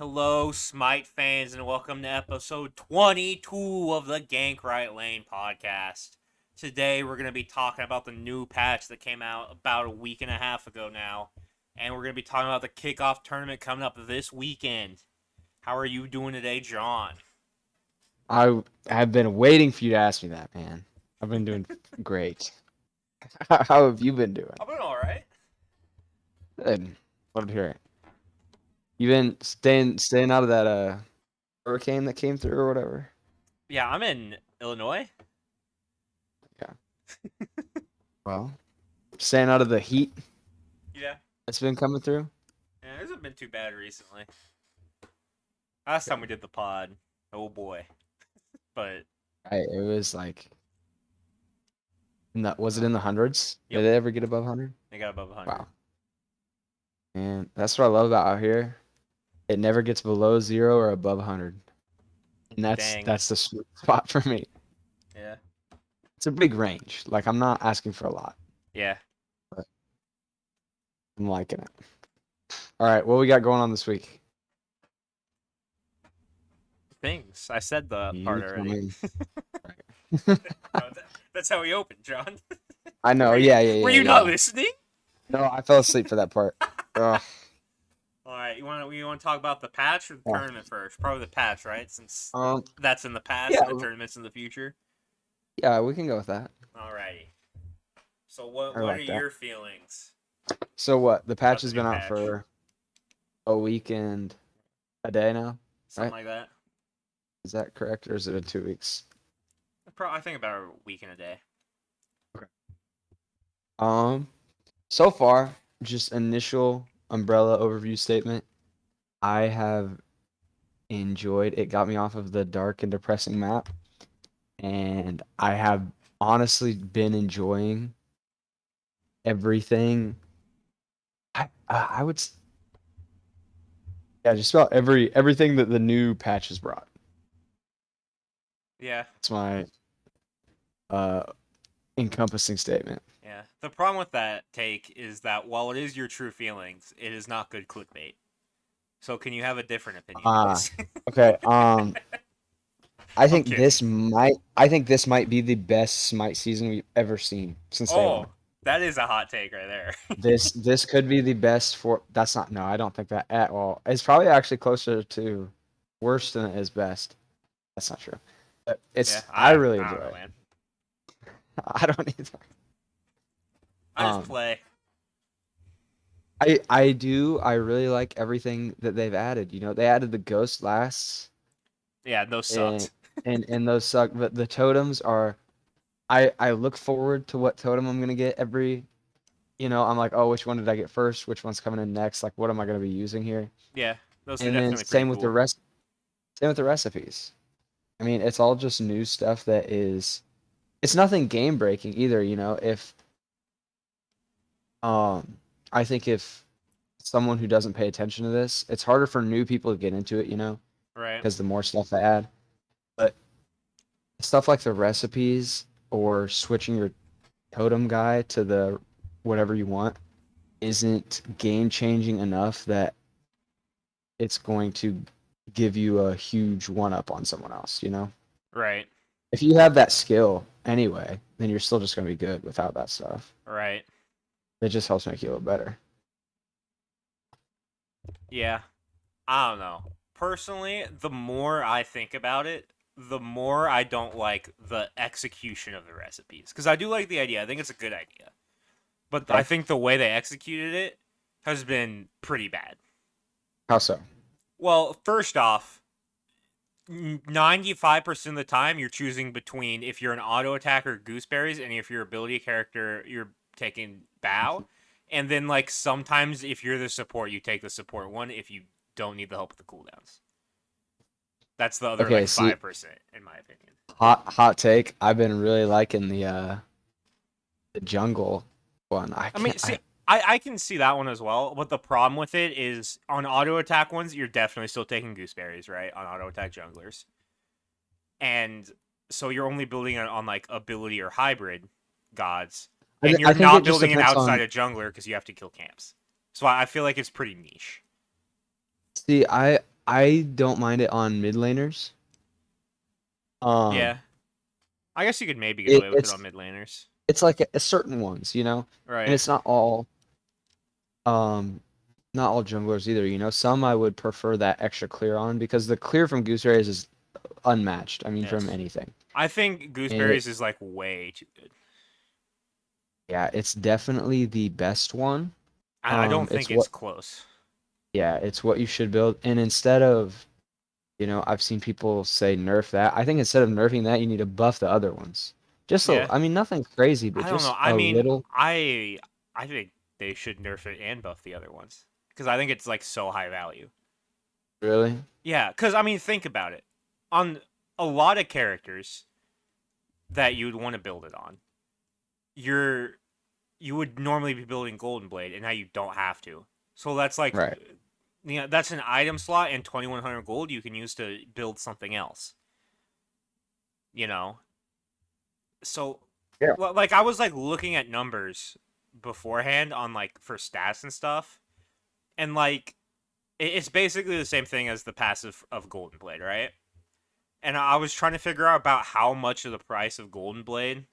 Hello, Smite fans, and welcome to episode 22 of the Gank Right Lane podcast. Today, we're going to be talking about the new patch that came out about a week and a half ago now, and we're going to be talking about the Kickoff tournament coming up this weekend. How are you doing today, John? I have been waiting for you to ask me that, man. I've been doing great. How have you been doing? I'm doing alright. Good. Love to hear it. You been staying out of that hurricane that came through or whatever? Yeah, I'm in Illinois. Yeah. Well, staying out of the heat Yeah. that's been coming through. Yeah, it hasn't been too bad recently. Last time we did the pod, oh boy. But, It was like was it in the hundreds? yep, Did it ever get above 100? they got above 100. Wow. And that's what I love about out here. It never gets below 0 or above 100. And Dang. that's the sweet spot for me. Yeah. It's a big range. Like, I'm not asking for a lot, Yeah. but I'm liking it. All right, what we got going on this week? Things. I said the You part tell already. me. Right. That's how we open, John. I know. Were you, Yeah, yeah, were yeah, you not yeah. listening? No, I fell asleep for that part. Ugh. All right, you want to talk about the patch or the Yeah. tournament first? Probably the patch, right? Since Um. that's in the past Yeah. and the tournament's in the future. Yeah, we can go with that. All righty. So what I what are like that. your feelings So what? The patch about the has new been out patch? for a week and a day now, Something right? like that. Is that correct, or is it in 2 weeks? I think about a week and a day. Okay. So far, just initial umbrella overview statement. I have enjoyed. It got me off of the dark and depressing map, and I have honestly been enjoying everything. I would yeah, just about everything that the new patch has brought. Yeah, That's my uh encompassing statement. yeah. The problem with that take is that while it is your true feelings, it is not good clickbait. So can you have a different opinion, Ah, please? okay. I'm kidding. I think this might be the best Smite season we've ever seen since day one. Oh, that is a hot take right there. This could be the best for. That's not. No, I don't think that at all. It's probably actually closer to worse than it is best. That's not true. But Yeah, I really I enjoy don't know, it. man. I don't either. I just Um, play. I do. I really like everything that they've added. You know, they added the ghost lasts, Yeah, those and sucked. and those suck. But the totems are. I look forward to what totem I'm gonna get every. I'm like, oh, which one did I get first? Which one's coming in next? Like, what am I gonna be using here? Yeah, those are And then definitely pretty cool. same with the recipes. I mean, it's all just new stuff that is. It's nothing game breaking either. If um, I think if someone who doesn't pay attention to this, it's harder for new people to get into it. Right. Because the more stuff they add, but stuff like the recipes or switching your totem guy to the whatever you want isn't game changing enough that it's going to give you a huge one up on someone else. Right. If you have that skill anyway, then you're still just going to be good without that stuff. Right. It just helps make you a little better. Yeah. I don't know. Personally, the more I think about it, the more I don't like the execution of the recipes. Because I do like the idea. I think it's a good idea. But I Okay. think the way they executed it has been pretty bad. How so? Well, first off, 95% of the time you're choosing between if you're an auto attacker gooseberries and if your ability character you're taking bow, and then like sometimes if you're the support you take the support one if you don't need the help with the cooldowns. That's the other Okay, like see, 5% in my opinion. hot take. I've been really liking the jungle one. I I mean, can't. see, I can see that one as well, but the problem with it is on auto attack ones you're definitely still taking gooseberries, right? On auto attack junglers. And so you're only building it on like ability or hybrid gods, and I you're think not it just building it depends outside on. of jungler because you have to kill camps. So I feel like it's pretty niche. See, I don't mind it on mid laners. Um, Yeah, I guess you could maybe get it, away with it it's on mid laners. it's like a certain ones, and Right. it's um not all junglers either. Some I would prefer that extra clear on because the clear from Gooseberries is unmatched. I mean, from Yes. anything. I think It gooseberries is like way too good. Yeah, it's definitely the best one. I don't It's think it's what close. Yeah, it's what you should build. And instead of, I've seen people say nerf that. I think instead of nerfing that, you need to buff the other ones. Yeah. I mean, nothing crazy, but I don't know. just I a mean, little. I think they should nerf it and buff the other ones because I think it's like so high value. Really? Yeah, because I mean, think about it. On a lot of characters that you'd want to build it on, you're you would normally be building Golden Blade, and now you don't have to. So that's like, Right. that's an item slot and 2,100 gold you can use to build something else. You know, so Yeah. like I was like looking at numbers beforehand on like for stats and stuff, and like it's basically the same thing as the passive of Golden Blade, right? And I was trying to figure out about how much of the price of Golden Blade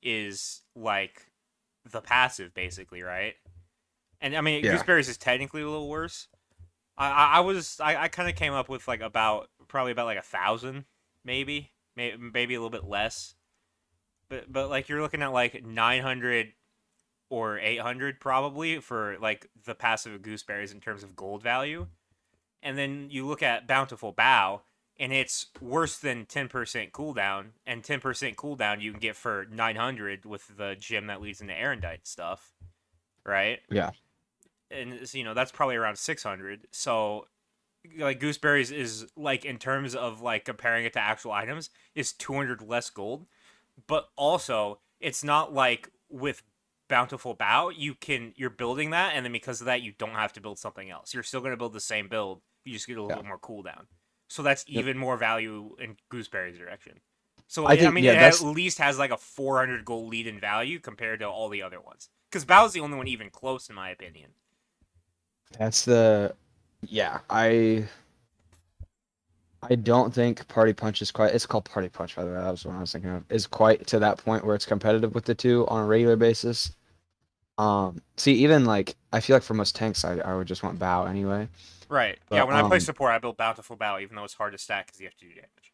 is like the passive, basically, right? And I mean, Yeah. Gooseberries is technically a little worse. I kind of came up with like about probably about like 1,000, maybe a little bit less. But like you're looking at like 900 or 800 probably for like the passive Gooseberries in terms of gold value. And then you look at Bountiful Bow, and it's worse than 10% cooldown, and 10% cooldown you can get for 900 with the gem that leads into Erendite stuff, right? Yeah. And that's probably around 600. So like Gooseberries is like in terms of like comparing it to actual items is 200 less gold, but also it's not like with Bountiful Bow you're building that, and then because of that you don't have to build something else. You're still going to build the same build, you just get a little Yeah. bit more cooldown. So that's Yep. even more value in Gooseberry's direction. So I I think, mean yeah, it at least has like a 400 gold lead in value compared to all the other ones, because Bow's the only one even close in my opinion. that's the, yeah, I don't think Party Punch is quite, it's called Party Punch, by the way. That was what I was thinking of, is quite to that point where it's competitive with the two on a regular basis. See, even like, I feel like for most tanks, I would just want Bow anyway. Right. Yeah, But when I play support, I build Bountiful Bow, even though it's hard to stack because you have to do damage.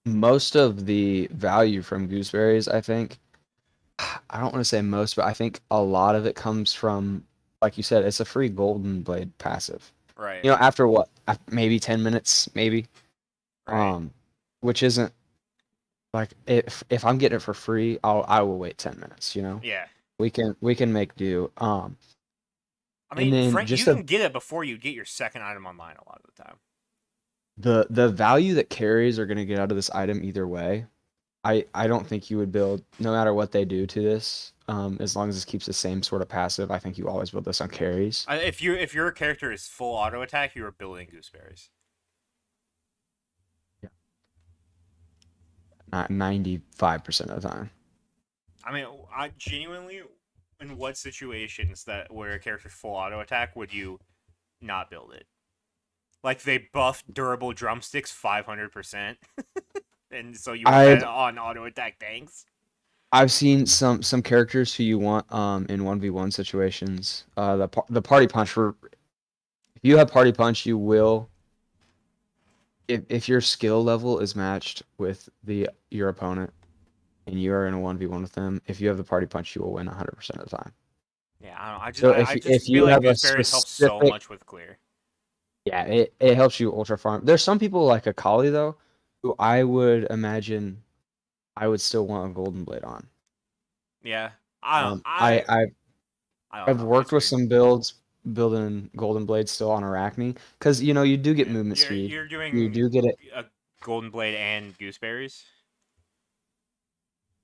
most of the value from gooseberries, I think, I don't want to say most, but I think a lot of it comes from, like you said, it's a free golden blade passive. Right. After what, maybe 10 minutes, maybe, Right. which isn't like if I'm getting it for free, I will wait 10 minutes. Yeah. We can make do. I And mean, then Frank, you just can get it before you get your second item online a lot of the time. the value that carries are gonna get out of this item either way. I don't think you would build no matter what they do to this. As long as this keeps the same sort of passive, I think you always build this on carries. If your character is full auto attack, you are building gooseberries. Yeah. Not 95% of the time. I mean, I genuinely, in what situations that where a character's full auto attack would you not build it? Like they buffed durable drumsticks 500%, and so you want that I've on auto attack tanks. I've seen some characters who you want in 1v1 situations. The party punch for if you have party punch, you will if your skill level is matched with the your opponent and you are in a 1v1 with them, if you have the party punch, you will win 100% of the time. Yeah, I don't know. So I just if feel you like have a gooseberries help so specific much with clear. yeah, it helps you ultra farm. There's some people like a Kali though, who I would imagine I would still want a golden blade on. Yeah, I don't. Um, I I've I don't I've know. worked It's with weird. some builds building golden blades still on Arachne because you do get Yeah, movement speed. you're You doing do get it. a golden blade and gooseberries.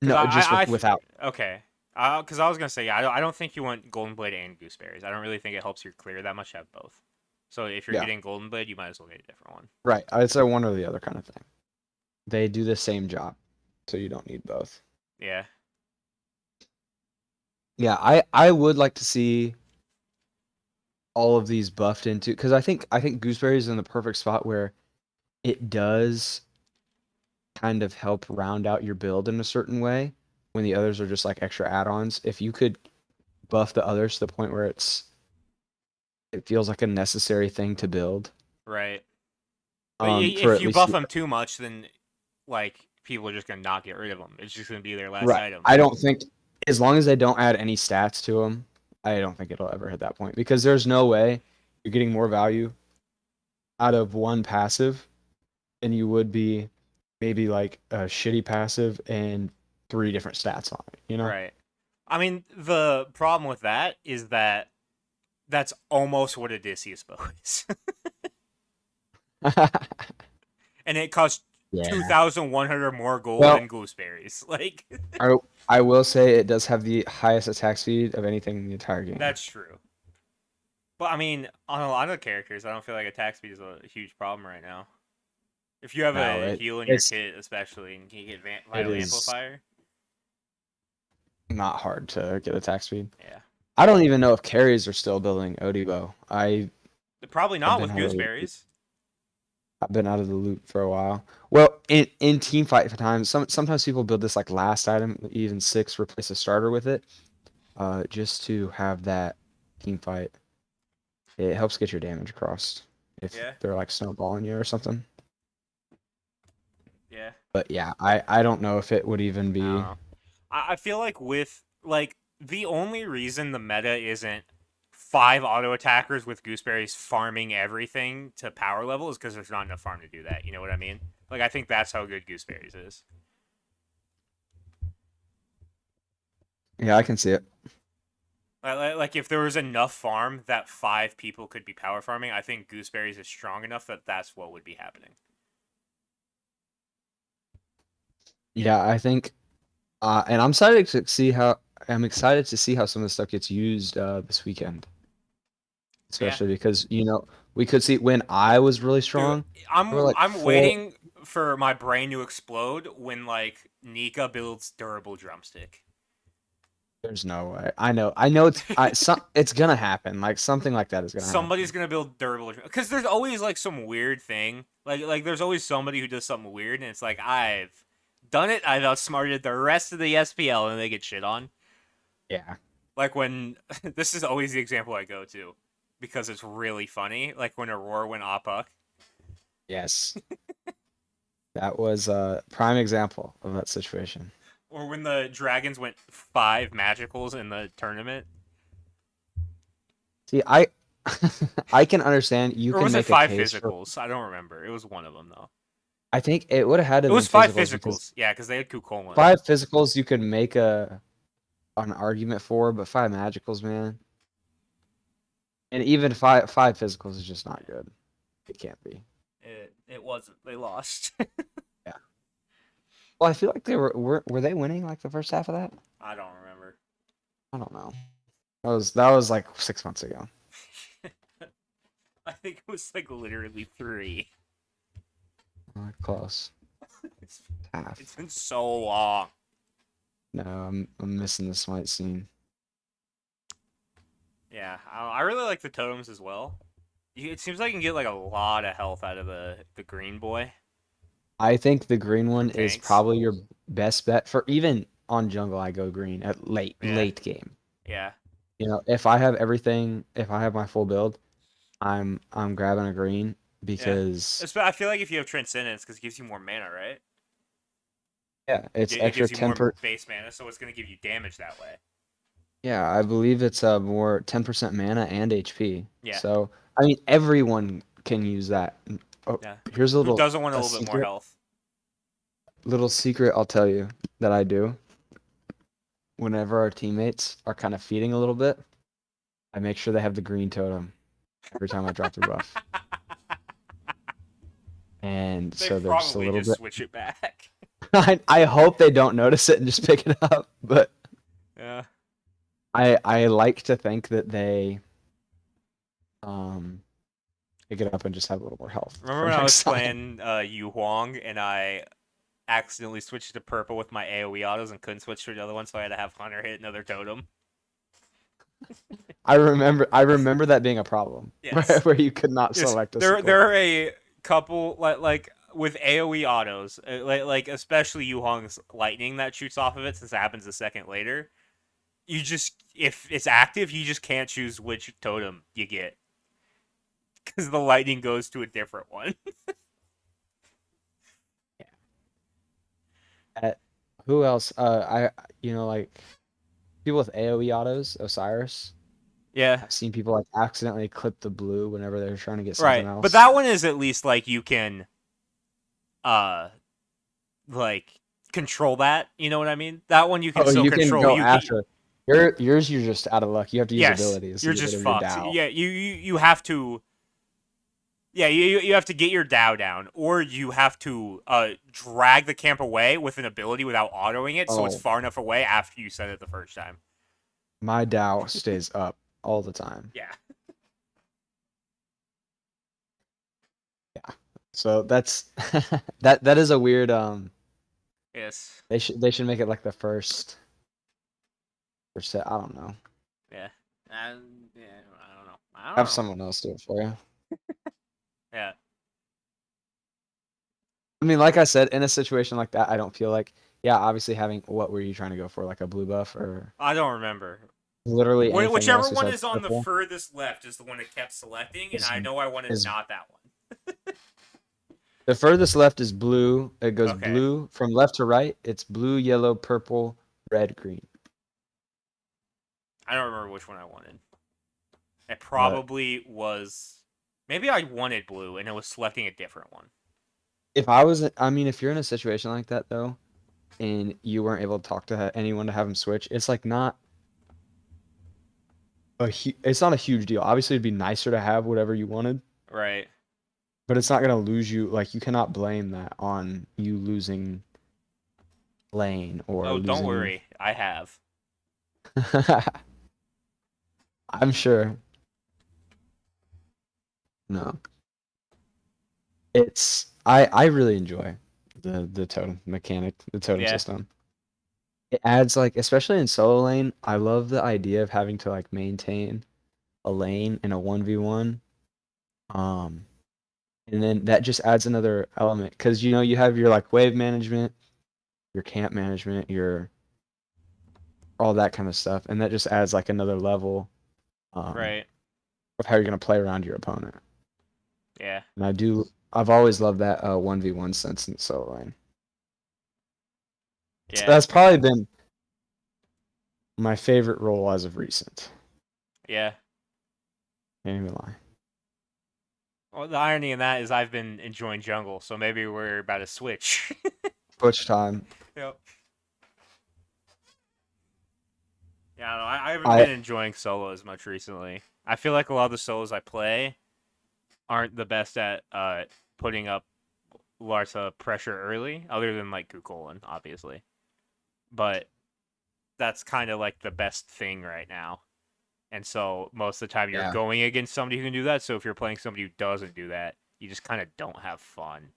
Because No, just without. okay. Because I was gonna say, yeah, I don't think you want golden blade and gooseberries. I don't really think it helps your clear that much to have both. So if you're Yeah, getting golden blade, you might as well get a different one. right. I'd say one or the other kind of thing. They do the same job, so you don't need both. Yeah. Yeah, I would like to see all of these buffed into, because I think Gooseberry is in the perfect spot where it does kind of help round out your build in a certain way when the others are just like extra add-ons. If you could buff the others to the point where it feels like a necessary thing to build, Right. But for if at you least buff them too much, then like people are just gonna not get rid of them. It's just gonna be their last right. item. I don't think as long as they don't add any stats to them, I don't think it'll ever hit that point because there's no way you're getting more value out of one passive than you would be maybe like a shitty passive and three different stats on it, you know? Right. I mean, the problem with that is that that's almost what Odysseus bow is, and it costs Yeah. 2,100 more gold Well, than gooseberries. Like, I I will say it does have the highest attack speed of anything in the entire game. that's true. But I mean, on a lot of characters, I don't feel like attack speed is a huge problem right now. If you have No, a heal in your it's kit, especially, and you get it Vital is Amplifier, not hard to get attack speed. yeah. I don't even know if carries are still building Odibo. Probably I've not been with out of the gooseberries. I've been out of the loop for a while. Well, in team fight times, sometimes people build this like last item, even six, replace a starter with it, just to have that team fight. It helps get your damage across if Yeah, they're like snowballing you or something. yeah. But yeah, I don't know if it would even I don't be. know. I feel like with like the only reason the meta isn't five auto attackers with gooseberries farming everything to power level is because there's not enough farm to do that. You know what I mean? Like I think that's how good gooseberries is. Yeah, I can see it. Like if there was enough farm that five people could be power farming, I think gooseberries is strong enough that that's what would be happening. Yeah, I think, and I'm excited to see how some of the stuff gets used this weekend, Yeah, especially because we could see when I was really dude, strong, there I'm were like I'm four. waiting for my brain to explode when like Nika builds durable drumstick. There's no way. I know it's gonna happen. Like something like that is gonna Somebody's happen. gonna build durable because there's always like some weird thing. Like there's always somebody who does something weird, and it's like I've done it. I've outsmarted the rest of the SPL, and they get shit on. Yeah. Like when this is always the example I go to because it's really funny. Like when Aurora went Apuck, Yes. That was a prime example of that situation. or when the Dragons went five magicals in the tournament, See, I can understand you or can was it make a five case for. physicals? I don't remember. It was one of them though. I think it would have had to It have been was five physicals because physicals. Yeah, because they had Kukulin. five physicals you could make an argument for, but five magicals, man, and even five physicals is just not good. It can't be. It wasn't. They lost. Yeah. Well, I feel like they were they winning like the first half of that? I don't remember. I don't know. That was like 6 months ago. I think it was like literally three. Close. It's, it's Half. been so long. No, I'm missing the smite scene. Yeah, I really like the totems as well. It seems like you can get like a lot of health out of the green boy I think the green for one is tanks. probably your best bet for even on jungle. I go green at Yeah, late game. yeah, If I have everything, if I have my full build, I'm grabbing a green yeah. because I feel like if you have Transcendence, because it gives you more mana, right? yeah, It, it's it extra gives you more 10 per. base mana, so it's gonna give you damage that way. Yeah, I believe it's more 10% mana and HP. Yeah, So I mean everyone can use that. Oh, yeah. here's Who doesn't want a a little bit more secret health? little secret I'll tell you that I do whenever our teammates are kind of feeding a little bit. I make sure they have the green totem every time I drop their buff. And They so they're just a probably little just bit. switch it back. I hope they don't notice it and just pick it up, but Yeah. I like to think that they um pick it up and just have a little more health Remember for when I was next time. playing Yu Huang and I accidentally switched to purple with my AoE autos and couldn't switch to the other one, so I had to have Hunter hit another totem. I remember that being a problem, Yes. where you could not Yes. select a There support. are a couple like with AoE autos, like especially Yuhong's lightning that shoots off of it since it happens a second later. You just if it's active, you just can't choose which totem you get because the lightning goes to a different one. Uh, who else? Like people with AoE autos, Osiris. Yeah. I've seen people like accidentally clip the blue whenever they're trying to get something Right. But else. that one is at least like you can uh like control that, you know what I mean? That one you can Oh, still you can control. go You can after. Yours, you're just out of luck. You have to use yes, abilities to you're get rid just of your fucked. Dow. Yeah, you have to yeah, you have to get your Dow down, or you have to drag the camp away with an ability without autoing it, so it's Oh, far enough away after you set it the first time. my Dow stays up all the time. Yeah. Yeah. So that's that is a weird Yes. they should make it like the first set. I don't know. Yeah. Yeah. I don't know. I don't Have know. someone else do it for you. Yeah. I mean, like I said, in a situation like that, I don't feel like, yeah, obviously having, what were you trying to go for, like a blue buff or I don't remember. literally anything Whichever else one besides is on the purple furthest left is the one it kept selecting, and is I know I wanted is not that one. the furthest left is blue. It goes Okay. blue from left to right. It's blue, yellow, purple, red, green. I don't remember which one I wanted. It But probably was. Maybe I wanted blue and it was selecting a different one. I mean, if you're in a situation like that though, and you weren't able to talk to anyone to have them switch, it's like not it's not a huge deal. Obviously, it'd be nicer to have whatever you wanted, Right. but it's not gonna lose you. Like you cannot blame that on you losing lane or Oh, don't losing. worry. I have. I'm sure. No, I really enjoy the totem mechanic, the totem Yeah. system. It adds like, especially in solo lane, I love the idea of having to like maintain a lane in a 1v1. Um, and then that just adds another element because you have your like wave management, your camp management, your all that kind of stuff, and that just adds like another level um Right. of how you're gonna play around your opponent. Yeah. And I've always loved that 1v1 sense in solo lane. So Yeah. that's probably been my favorite role as of recent. Yeah. Can't even lie. Well, the irony in that is I've been enjoying jungle, so maybe we're about to switch. Twitch time. Yep. Yeah, I haven't I been enjoying solo as much recently. I feel like a lot of the solos I play aren't the best at putting up lots of pressure early, other than like Kukulin, obviously. But that's kind of like the best thing right now. And so most of the time you're Yeah. going against somebody who can do that. So if you're playing somebody who doesn't do that, you just kind of don't have fun.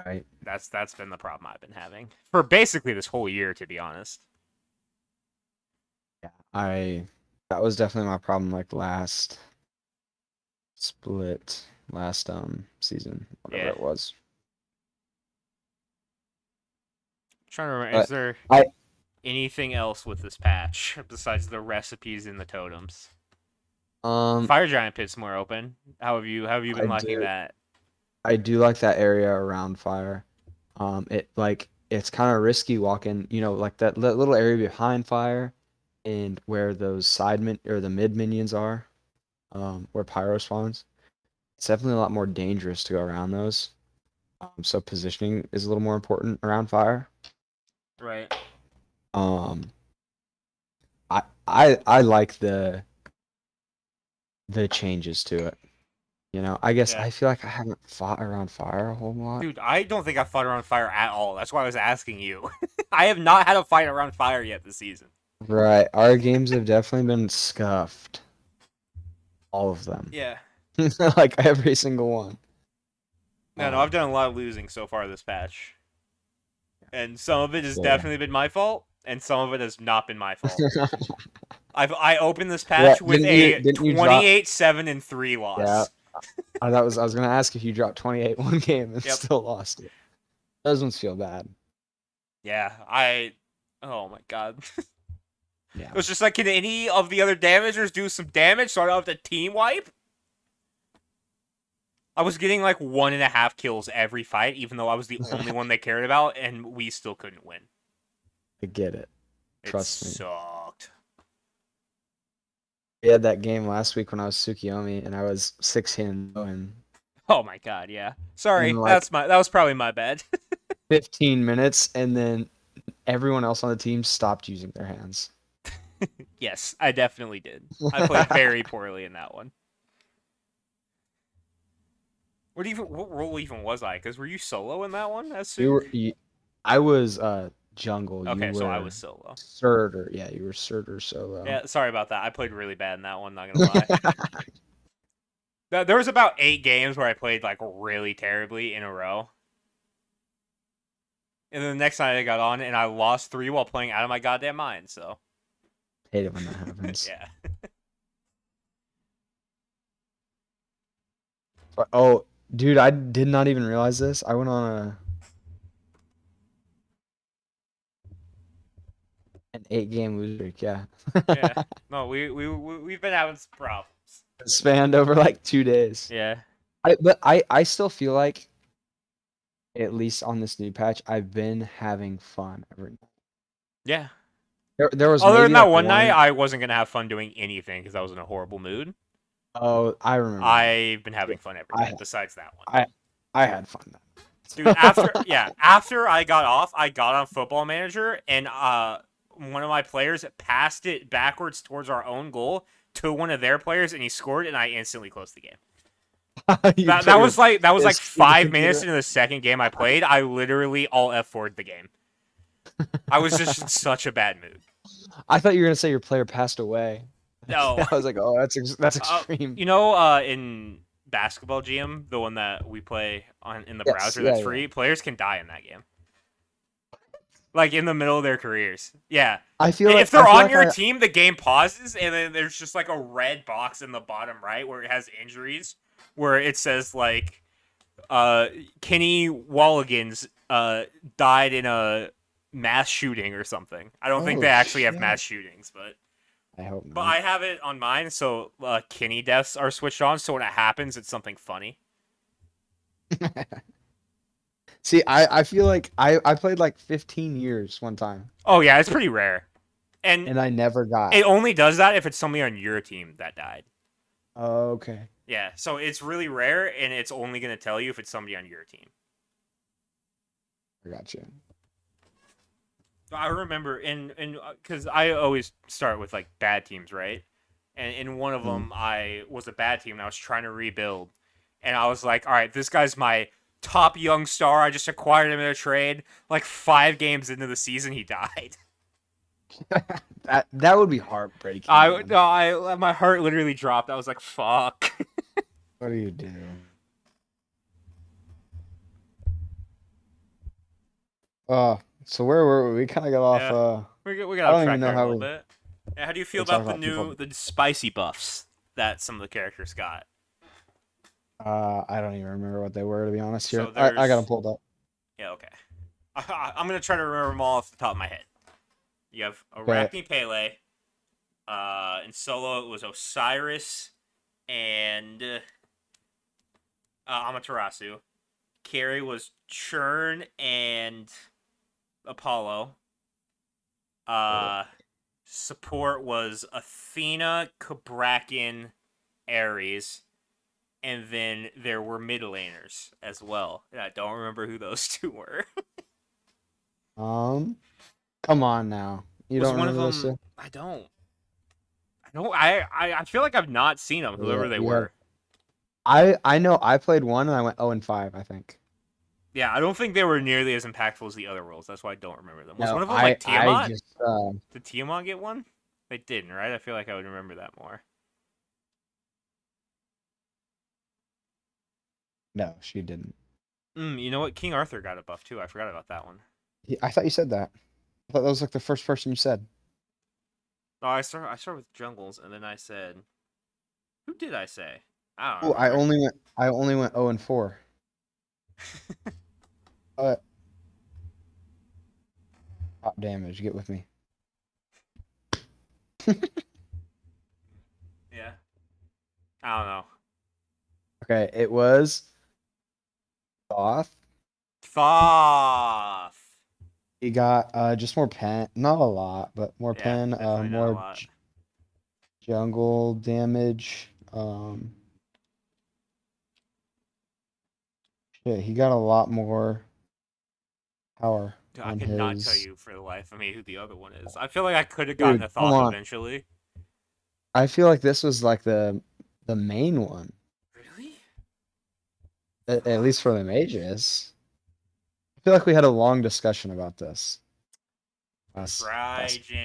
Right. That's been the problem I've been having for basically this whole year, to be honest. Yeah. That was definitely my problem like last split, last season, whatever Yeah. it was. I'm trying to remember, is But there I anything else with this patch besides the recipes and the totems? um Fire Giant Pit's more open. How have you I been liking do that? I do like that area around fire. It's kind of risky walking, like that little area behind fire and where those or the mid minions are, where pyro spawns. It's definitely a lot more dangerous to go around those. So positioning is a little more important around fire. Right. Um, I like the changes to it. I guess Yeah. I feel like I haven't fought around fire a whole lot. Dude, I don't think I've fought around fire at all. That's why I was asking you. I have not had a fight around fire yet this season. Right, our games have definitely been scuffed. All of them. Yeah. Like every single one. No, I've Um, done a lot of losing so far this patch. And some of it has yeah. definitely been my fault, and some of it has not been my fault. I opened this Yeah, patch with a didn't you drop? 28-7-3 Yeah, loss. I was gonna ask if you dropped 28 one game and Yep. still lost it. Those ones feel bad. Yeah, oh my god. Yeah. It was just like, can any of the other damagers do some damage so I don't have to team wipe? I was getting like 1.5 kills every fight, even though I was the only one they cared about, and we still couldn't win. I get it. It Trust me. sucked. We had that game last week when I was Tsukiyomi and I was 16 and Oh my god, yeah. in Sorry, like that was probably my bad. 15 minutes, and then everyone else on the team stopped using their hands. Yes, I definitely did. I played very poorly in that one. What role even was I? Because were you solo in that one as You Suk? were, I was jungle. You Okay, so I was were solo. Surtur. Yeah, you were Surtur solo. Yeah, sorry about that. I played really bad in that one, not gonna lie. There was about 8 games where I played like really terribly in a row. And then the next night I got on and I lost 3 while playing out of my goddamn mind, so Hate it when that happens. yeah. Oh, dude, I did not even realize this. I went on an 8 game lose streak. Yeah, Yeah. No, we've been having some problems. it spanned over like 2 days. Yeah. But I still feel like, at least on this new patch, I've been having fun every night. Yeah. There was Other than maybe that like one night, one. I wasn't gonna have fun doing anything because I was in a horrible mood. Oh, I remember that. I've been Yeah, having fun every I night had besides that one. I I had fun Dude, then. after I got off, I got on Football Manager and one of my players passed it backwards towards our own goal to one of their players and he scored and I instantly closed the game. You put your That was like fist through the 5 minutes computer. into the second game I played. I literally all F4'd the game. I was just in such a bad mood. I thought you were gonna say your player passed away. No. I was like, oh, that's extreme. In Basketball GM, the one that we play on in the Yes, browser yeah, that's yeah. free, players can die in that game. Like in the middle of their careers. Yeah. If I they're feel on like your I team, the game pauses and then there's just like a red box in the bottom right where it has injuries where it says like Kenny Walligans died in a mass shooting or something. I don't think oh they actually have shit. mass shootings, but I hope I not. have it on mine, so Kenny deaths are switched on. So when it happens, it's something funny. See, I feel like I played like 15 years one time, Oh yeah, it's pretty rare, and and I never got. it only does that if it's somebody on your team that died. Oh, okay. Yeah, so it's really rare, and it's only gonna tell you if it's somebody on your team. I got you. I remember because I always start with like bad teams, right? And in one of Mm. them, I was a bad team, and I was trying to rebuild, and I was like, all right, this guy's my top young star. I just acquired him in a trade. Like 5 games into the season, he died. That would be heartbreaking, I man. no, I my heart literally dropped. I was like, fuck. What do you do? So where were we? We kind of got off. Yeah, we got I off don't even track know there a how little we bit. Yeah, how do you feel were talking about about people. the spicy buffs that some of the characters got? I don't even remember what they were, to be honest. Here, So I got them there's pulled up. yeah, okay. I'm gonna try to remember them all off the top of my head. You have Okay. Arachne Pele. In solo it was Osiris and Amaterasu. Carry was Churn and Apollo. Uh, support was Athena, Kabrakin, Ares, and then there were mid laners as well. And I don't remember who those two were. Come on now. You Was don't one of remember those them? two? I don't. I don't. I feel like I've not seen them. Yeah, Whoever they you had. were. I know. I played one and I went 0-5. I think. Yeah, I don't think they were nearly as impactful as the other roles. That's why I don't remember them. Was No, one of them like I Tiamat? just Did Tiamat get one? They didn't, right? I feel like I would remember that more. no, she didn't. You know what? King Arthur got a buff too. I forgot about that one. I thought you said that. I thought that was like the first person you said. No, I started with jungles, and then I said, who did I say? I don't Oh, remember. I only went 0-4. Uh, top damage. Get with me. Yeah. I don't know. Okay, it was Thoth. Thoth. He got just more pen, not a lot, but more Yeah, pen, definitely not a more lot. jungle damage. Shit, he got a lot more power Dude, I on could not tell his. you for the life of me who the other one is. I feel like I could have gotten Dude, a come Thoth on. eventually. I feel like this was like the main one, Really? at least for Fuck. the mages. I feel like we had a long discussion about this last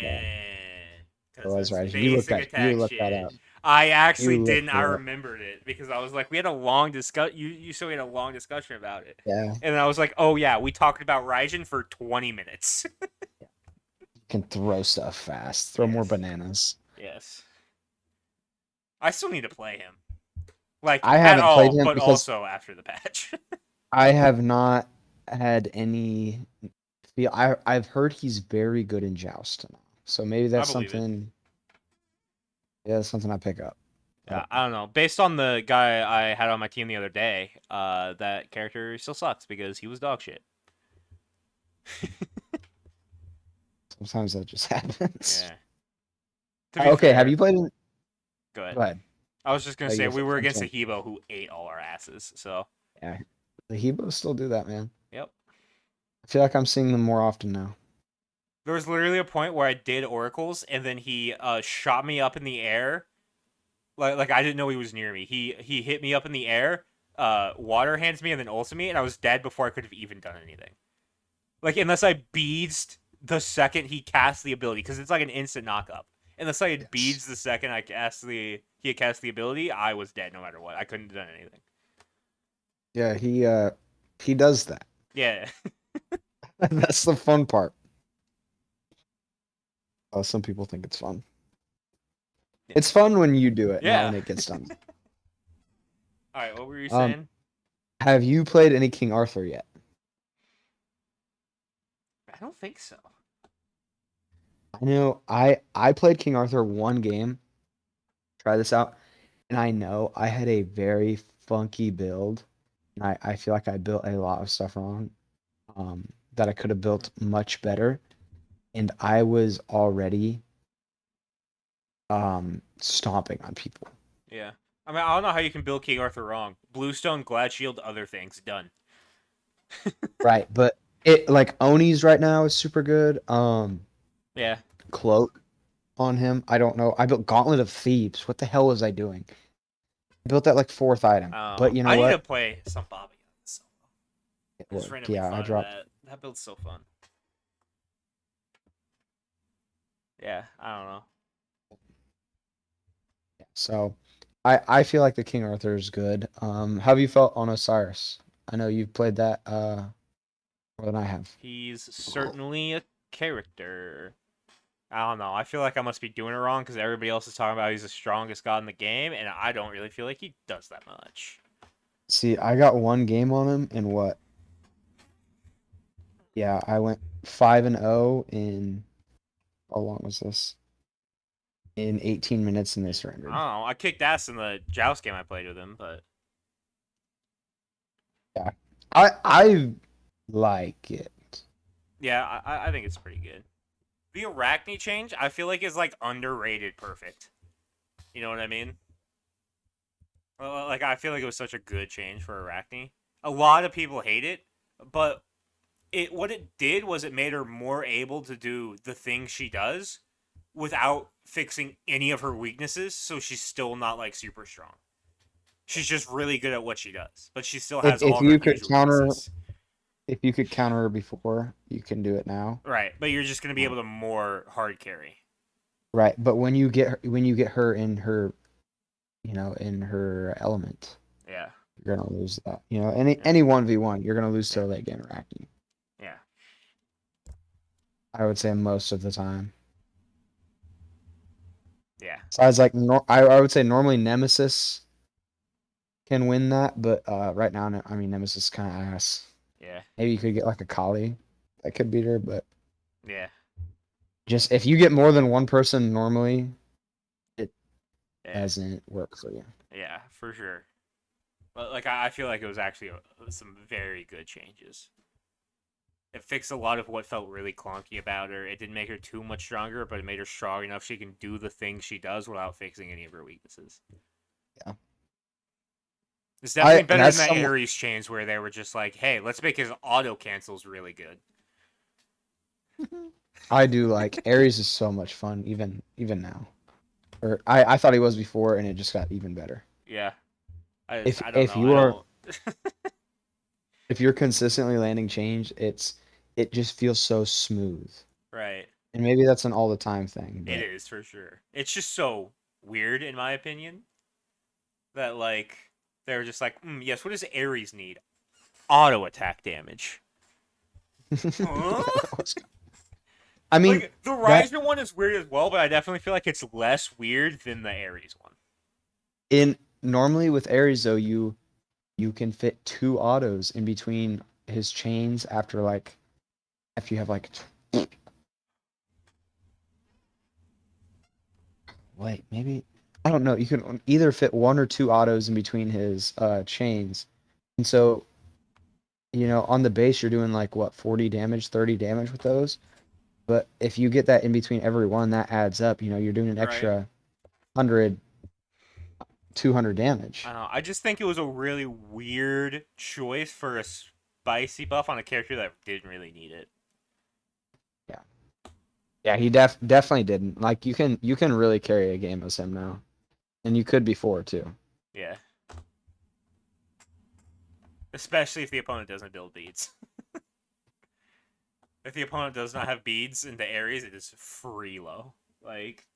yeah, Rygin. it Because was it's right. basic You attack looked that shit. up. I actually You didn't. looked I it up. remembered it because I was like, we had a long discuss. You said we had a long discussion about it, Yeah, and then I was like, oh yeah, we talked about Rygin for 20 minutes. you can throw stuff fast. Throw more Yes. bananas. Yes. I still need to play him. Like I at haven't played all, him but because also after the patch. I have not had any feel. I've heard he's very good in Joust now, so maybe I that's believe it. something. Yeah, that's something I pick up. Yeah, But I don't know. Based on the guy I had on my team the other day, that character still sucks because he was dog shit. sometimes that just happens. Yeah. To be Okay, have fair, you played in? go ahead. Go ahead. I was just gonna You say go we were first. I'm against a sorry. Hebo who ate all our asses. So, Yeah, the Hebos still do that, man. yep. I feel like I'm seeing them more often now. There was literally a point where I did oracles, and then he shot me up in the air, like I didn't know he was near me. He hit me up in the air, water hands me, and then ulted me, and I was dead before I could have even done anything. Like unless I beads the second he cast the ability, because it's like an instant knock up. Unless I had Yes. beads the second he had cast the ability, I was dead no matter what. I couldn't have done anything. Yeah, he does that. Yeah. That's the fun part. Some people think it's fun. It's fun when you do it, not Yeah. when it gets done. All right. What were you Um, saying? have you played any King Arthur yet? I don't think so. I know I played King Arthur one game. Try this out, and I know I had a very funky build, and I feel like I built a lot of stuff wrong. That I could have built much better, and I was already stomping on people. Yeah. I mean, I don't know how you can build King Arthur wrong. Bluestone, Glad Shield, other things done. Right, but it like Oni's right now is super good. Yeah. Cloak on him. I don't know. I built Gauntlet of Thebes. What the hell was I doing? I built that like fourth item. But you know I need to what? play some Bobby. So It I just worked. randomly Yeah, I thought of dropped. that. That build's so fun. Yeah, I don't know. So I feel like the King Arthur is good. How have you felt on Osiris? I know you've played that more than I have. He's certainly a character. I don't know. I feel like I must be doing it wrong because everybody else is talking about he's the strongest god in the game, and I don't really feel like he does that much. See, I got one game on him and what? Yeah, I went 5-0 in how long was this? In 18 minutes and they Yeah. I surrendered. don't know. I kicked ass in the Joust game I played with him, but Yeah. I like it. yeah, I think it's pretty good. The Arachne change, I feel like is like underrated perfect. You know what I mean? Like I feel like it was such a good change for Arachne. A lot of people hate it, but it what it did was it made her more able to do the things she does without fixing any of her weaknesses, so she's still not like super strong. She's just really good at what she does, but she still has all If of her you could huge counter weaknesses. if you could counter her before, you can do it now. Right, but you're just gonna be Um, able to more hard carry. Right, but when you get her in her, in her element, Yeah, you're gonna lose that. yeah, Any 1v1, you're gonna lose to yeah, late game Arachne. yeah. I would say most of the time. Yeah. Besides, like, I would say normally Nemesis can win that, but right now, I mean, Nemesis is kind of ass. Yeah. Maybe you could get like a Kali that could beat her, but Yeah. just if you get more than one person normally, it Yeah. doesn't work for you. Yeah, for sure. But like I feel like it was actually some very good changes. It fixed a lot of what felt really clunky about her. It didn't make her too much stronger, but it made her strong enough she can do the things she does without fixing any of her weaknesses. Yeah, It's definitely better than that's that some Ares change where they were just like, "Hey, let's make his auto cancels really good." I do like. Ares is so much fun, even now. Or I thought he was before, and it just got even better. Yeah, If I don't if know. you I are don't. if you're consistently landing change, it just feels so smooth. Right. And maybe that's an all the time thing, It but is for sure. It's just so weird, in my opinion, that like they were just like, yes, what does Ares need? Auto attack damage. Huh? I mean Like the that Ryzen one is weird as well, but I definitely feel like it's less weird than the Ares one. in normally with Ares though you can fit two autos in between his chains after like if you have like wait maybe I don't know you can either fit one or two autos in between his chains, and so on the base you're doing like what 40 damage 30 damage with those, but if you get that in between every one that adds up, you're doing an Right. extra 100 200 I damage. don't know. I just think it was a really weird choice for a spicy buff on a character that didn't really need it. Yeah. Yeah, he definitely didn't. Like you can really carry a game as him now. And you could before too. Yeah. Especially if the opponent doesn't build beads. If the opponent does not have beads in the areas, it is free low. Like,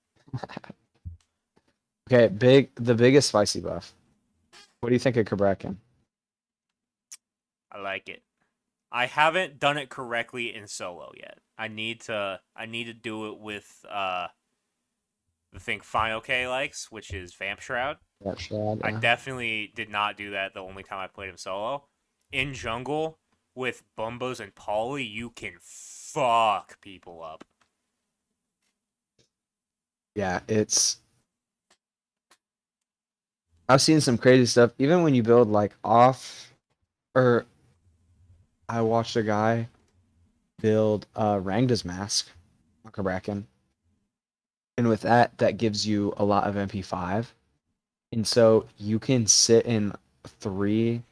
Okay, the biggest spicy buff. What do you think of Kabrakan? I like it. I haven't done it correctly in solo yet. I need to do it with the thing Final K likes, which is Vamp Shroud. That shroud, I yeah. definitely did not do that the only time I played him solo. In jungle with Bumbos and Polly, you can fuck people up. Yeah, I've seen some crazy stuff. Even when you build like off or I watched a guy build Rangda's mask on Kabrakan. And with that gives you a lot of MP5. And so you can sit in three.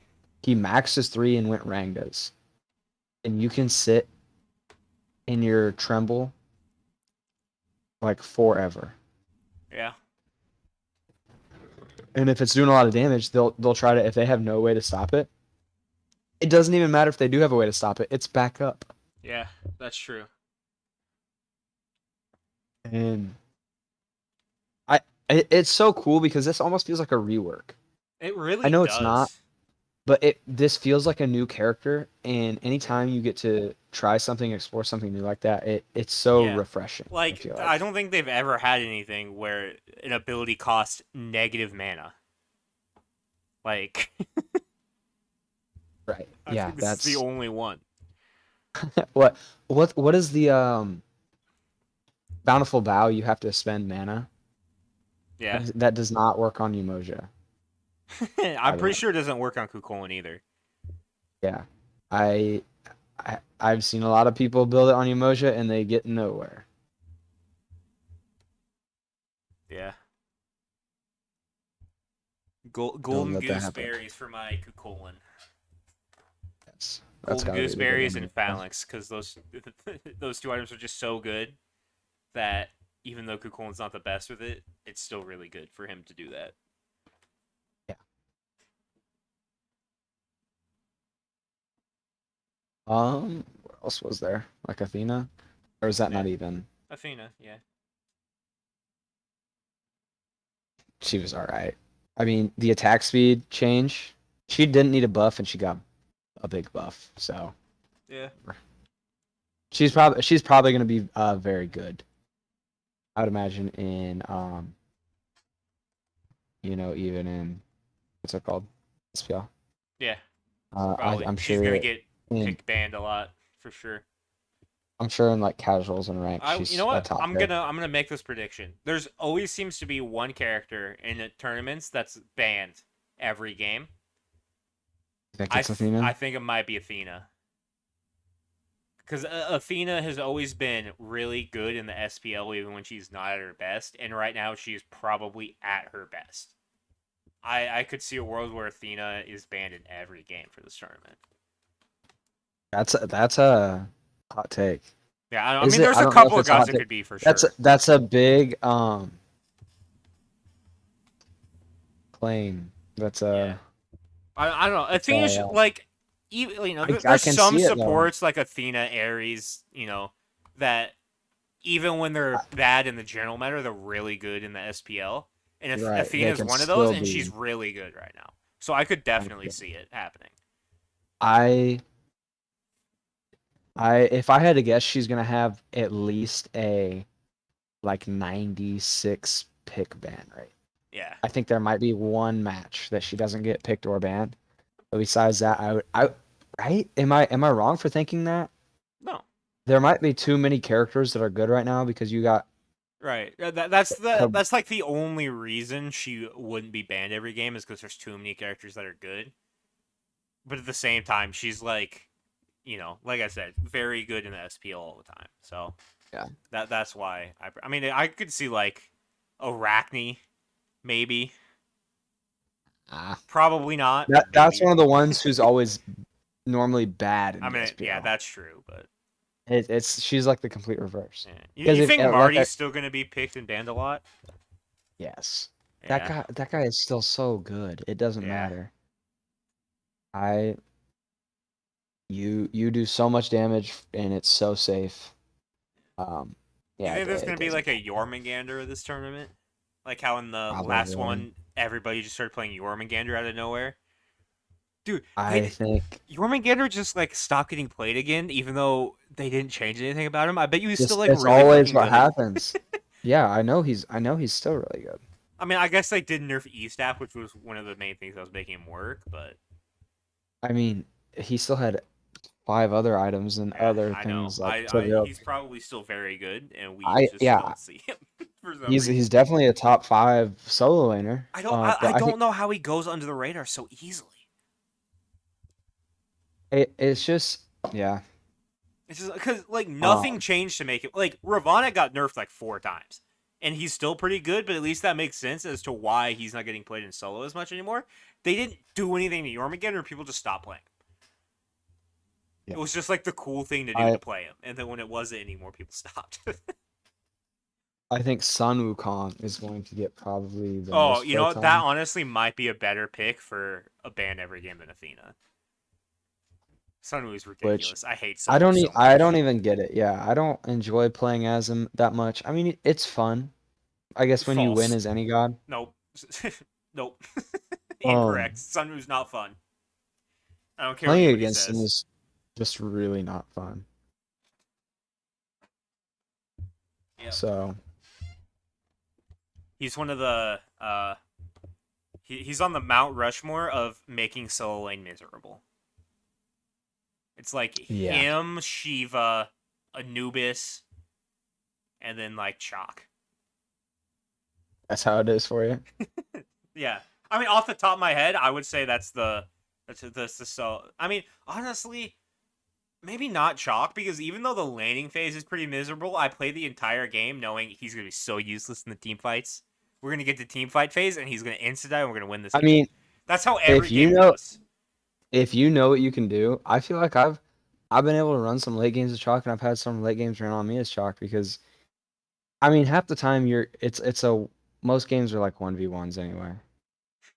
He maxes three and went Rangdas. And you can sit in your tremble like forever. Yeah. And if it's doing a lot of damage, they'll try to if they have no way to stop it. It doesn't even matter if they do have a way to stop it. It's back up. Yeah, that's true. And it's so cool because this almost feels like a rework. It I really know it's not, does. but this feels like a new character, and anytime you get to try something, explore something new like that, it's so Yeah. refreshing, I Like, feel I like. don't think they've ever had anything where an ability costs negative mana. Like, Right. I Yeah, think this is the that's only one. what what is the bountiful bow you have to spend mana? Yeah. That does not work on Umoja, by I'm the pretty way. sure it doesn't work on Kukulin either. Yeah. I, I've seen a lot of people build it on Umoja and they get nowhere. Yeah. Don't Golden let that happen. gooseberries for my Kukulin. Yes. That's Golden gotta be the good gooseberries one. and phalanx, because those two items are just so good that even though Kukulin's not the best with it, it's still really good for him to do that. Yeah. What else was there? Like Athena? Or is that Yeah. not even? Athena, yeah. She was alright. I mean, the attack speed change, she didn't need a buff and she got a big buff. So Yeah. she's probably gonna be very good. I would imagine in even in what's it called? SPL. Yeah, I'm she's gonna sure get in pick banned a lot for sure. I'm sure in like casuals and ranks, You know she's a what? top pick. I'm gonna make this prediction. There's always seems to be one character in the tournaments that's banned every game. I think it's Athena. I think it might be Athena. Because Athena has always been really good in the SPL, even when she's not at her best, and right now she's probably at her best. I could see a world where Athena is banned in every game for this tournament. That's a hot take. Yeah, I Is mean, it? there's I a don't know if couple of it's a guys hot that take. could be for That's sure. that's a big claim. That's Yeah, a I don't know. that's Athena like, I there's can some see it though. supports like Athena, Ares, that even when they're I- bad in the general meta, they're really good in the SPL. And if Right, they Athena's can one of those, still and she's be. really good right now, so I could definitely see it happening. I if I had to guess, she's gonna have at least a like 96 pick ban rate. Yeah. I think there might be one match that she doesn't get picked or banned. But besides that, I right? Am I wrong for thinking that? No. There might be too many characters that are good right now because you got Right. Cub- That's like the only reason she wouldn't be banned every game is because there's too many characters that are good. But at the same time, she's like, like I said, very good in the SPL all the time. So yeah. that's why I mean, I could see like Arachne maybe, Ah. probably not, but That's maybe. one of the ones who's always normally bad in I the mean, yeah, SPL. that's true, but It's she's like the complete reverse. yeah. Because You if think like Marty's still gonna be picked and banned a lot? yes, Yeah. that guy is still so good. It doesn't Yeah. matter. I you do so much damage and it's so safe. Um, You yeah, think there's it gonna be doesn't like a Jormungandr of this tournament? Like how in the last probably. one everybody just started playing Jormungandr out of nowhere? Dude, I think Jormungandr just like stopped getting played again, even though they didn't change anything about him. I bet you he's still just like it's really always freaking what good. happens. Yeah, I know he's still really good. I mean, I guess they did nerf E-Staff, which was one of the main things that was making him work, but I mean, he still had five other items and yeah, other I know. things like to be able He's probably still very good, and we I just yeah, don't see him for some reason. he's definitely a top five solo laner. I But I think don't know how he goes under the radar so easily. it's just yeah. It's just because like nothing Um, changed to make it like Ravana got nerfed like 4 times, and he's still pretty good. But at least that makes sense as to why he's not getting played in solo as much anymore. They didn't do anything to Jormungandr, or people just stopped playing. yeah. It was just like the cool thing to do I to play him, and then when it wasn't anymore, people stopped. I think Sun Wukong is going to get probably the Oh, most you know that playtime, honestly might be a better pick for a ban every game than Athena. Sunwoo's which ridiculous. I hate Sunwoo so I don't much. even get it. Yeah, I don't enjoy playing as him that much. I mean, it's fun. I guess when you win False. as any god. Nope. Nope. Incorrect. Um, Sunwoo's not fun. I don't care what Playing anybody against him says. is just really not fun. Yep. So He's one of the he's on the Mount Rushmore of making solo lane miserable. It's like yeah, him, Shiva, Anubis, and then like Chalk. that's how it is for you. Yeah. I mean, off the top of my head, I would say that's the so. I mean, honestly, maybe not Chalk because even though the laning phase is pretty miserable, I play the entire game knowing he's gonna be so useless in the team fights. We're gonna get the team fight phase and he's gonna insta die and we're gonna win this I game. mean, That's how every if you game know goes. if you know what you can do, I feel like I've been able to run some late games of chalk, and I've had some late games run on me as chalk because I mean half the time it's a most games are like 1v1s anyway.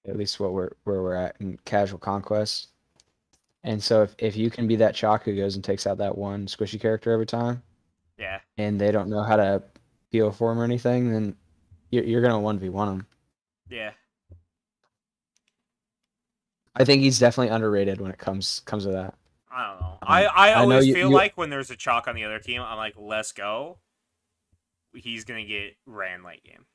At least where we're at in casual conquest. And so if you can be that chalk who goes and takes out that one squishy character every time, Yeah. and they don't know how to PO form or anything, then you're gonna 1v1 them. Yeah. I think he's definitely underrated when it comes to that. I don't know. I I know always you feel you like when there's a chalk on the other team, I'm like, let's go. He's gonna get ran late game.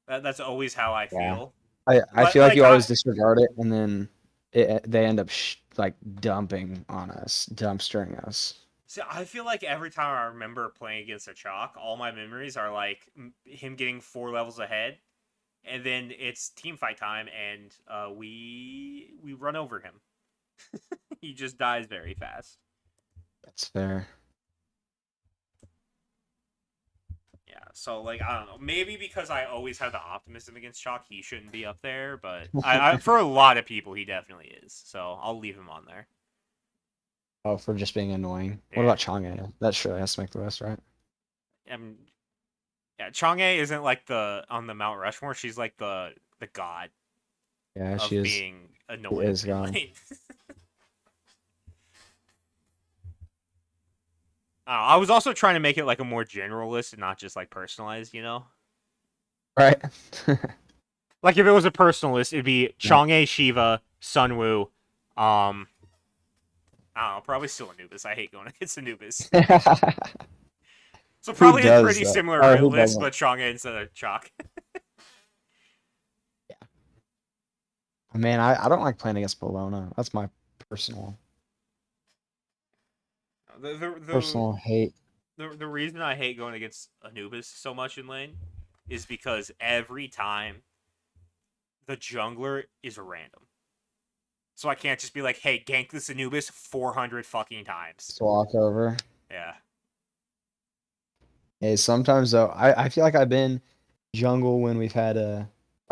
That's always how I Yeah. feel. I Like feel like like you I always disregard it, and then they end up like dumping on us, dumpstering us. See, I feel like every time I remember playing against a chalk, all my memories are like him getting 4 levels ahead, and then it's team fight time, and we run over him. He just dies very fast. That's fair. Yeah, so like I don't know, maybe because I always have the optimism against chalk, he shouldn't be up there, but for a lot of people, he definitely is. So I'll leave him on there. Oh, for just being annoying. What Yeah, about Chang'e? That surely has to make the list, right? and yeah, Chang'e isn't like the on the Mount Rushmore. She's like the god Yeah, of being she annoying is in gone. lane. I was also trying to make it like a more general list and not just like personalized, you know? Right? Like if it was a personal list, it'd be Right. Chang'e, Shiva, Sunwoo, I don't know, probably still Anubis. I hate going against Anubis. So Who probably a does pretty that? similar Or who list, doesn't? but Chang'e instead of Chalk. Yeah. Man, I don't like playing against Bologna. That's my personal The the, the personal hate. the reason I hate going against Anubis so much in lane is because every time the jungler is random. So I can't just be like, hey, gank this Anubis 400 fucking times. Just walk over. Yeah. Hey, sometimes though, I feel like I've been jungle when we've had our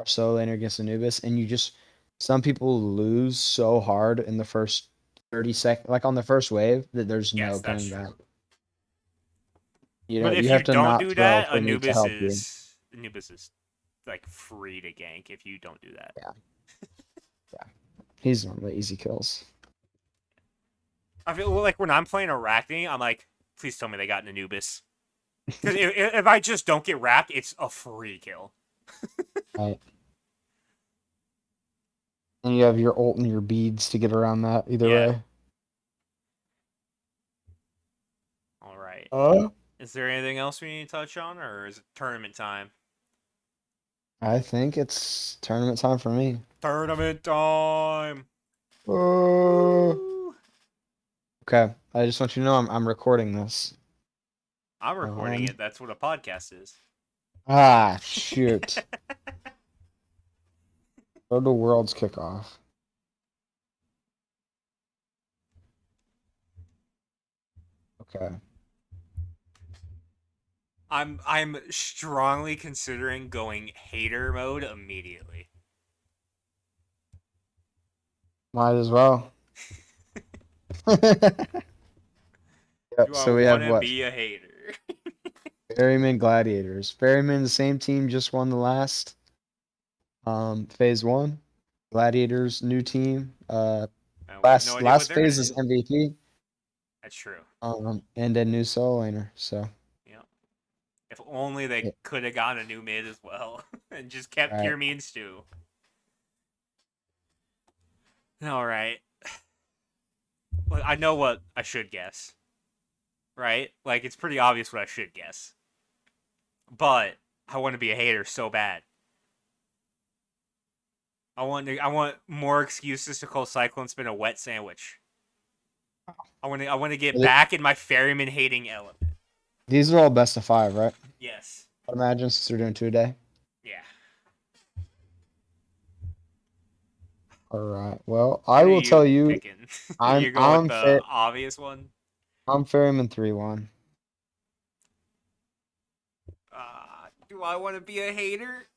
solo laner against Anubis, and you just some people lose so hard in the first 30 seconds, like on the first wave, that there's Yes, no that's coming true. back. You know, But you if you have to don't not do throw that, for me to help you. Anubis is like free to gank if you don't do that. Yeah, yeah. He's normally easy kills. I feel like when I'm playing Arachne, I'm like, please tell me they got an Anubis. Because if I just don't get wrapped, it's a free kill. Right. And you have your ult and your beads to get around that either Yeah. way. All right. Uh, Is there anything else we need to touch on, or is it tournament time? I think it's tournament time for me. Tournament time. Uh, Woo! okay, I just want you to know I'm recording this. I'm recording Um, it. That's what a podcast is. shoot. Go to World's Kickoff. Okay. I'm strongly considering going hater mode immediately. Might as well. Yep, Do I so we want have to what? be a hater? Ferryman Gladiators. Ferryman, the same team, just won the last phase one. Gladiators, new team. We have no idea what Last they're gonna phase is do. MVP. That's true. And a new solo laner. So Yeah. If only they yeah, could have gotten a new mid as well and just kept right. pure me and Stu. All right. Well, I know what I should guess, right? Like it's pretty obvious what I should guess, but I want to be a hater so bad. I want more excuses to call Cyclone Spin a wet sandwich. I want to get back in my ferryman hating element. These are all best of five, right? Yes. I'd imagine since they're doing two a day. Yeah. All right. Well, I What are will tell you you, picking? I'm You go with I'm the fair. obvious one. I'm Ferryman 3-1. Do I want to be a hater?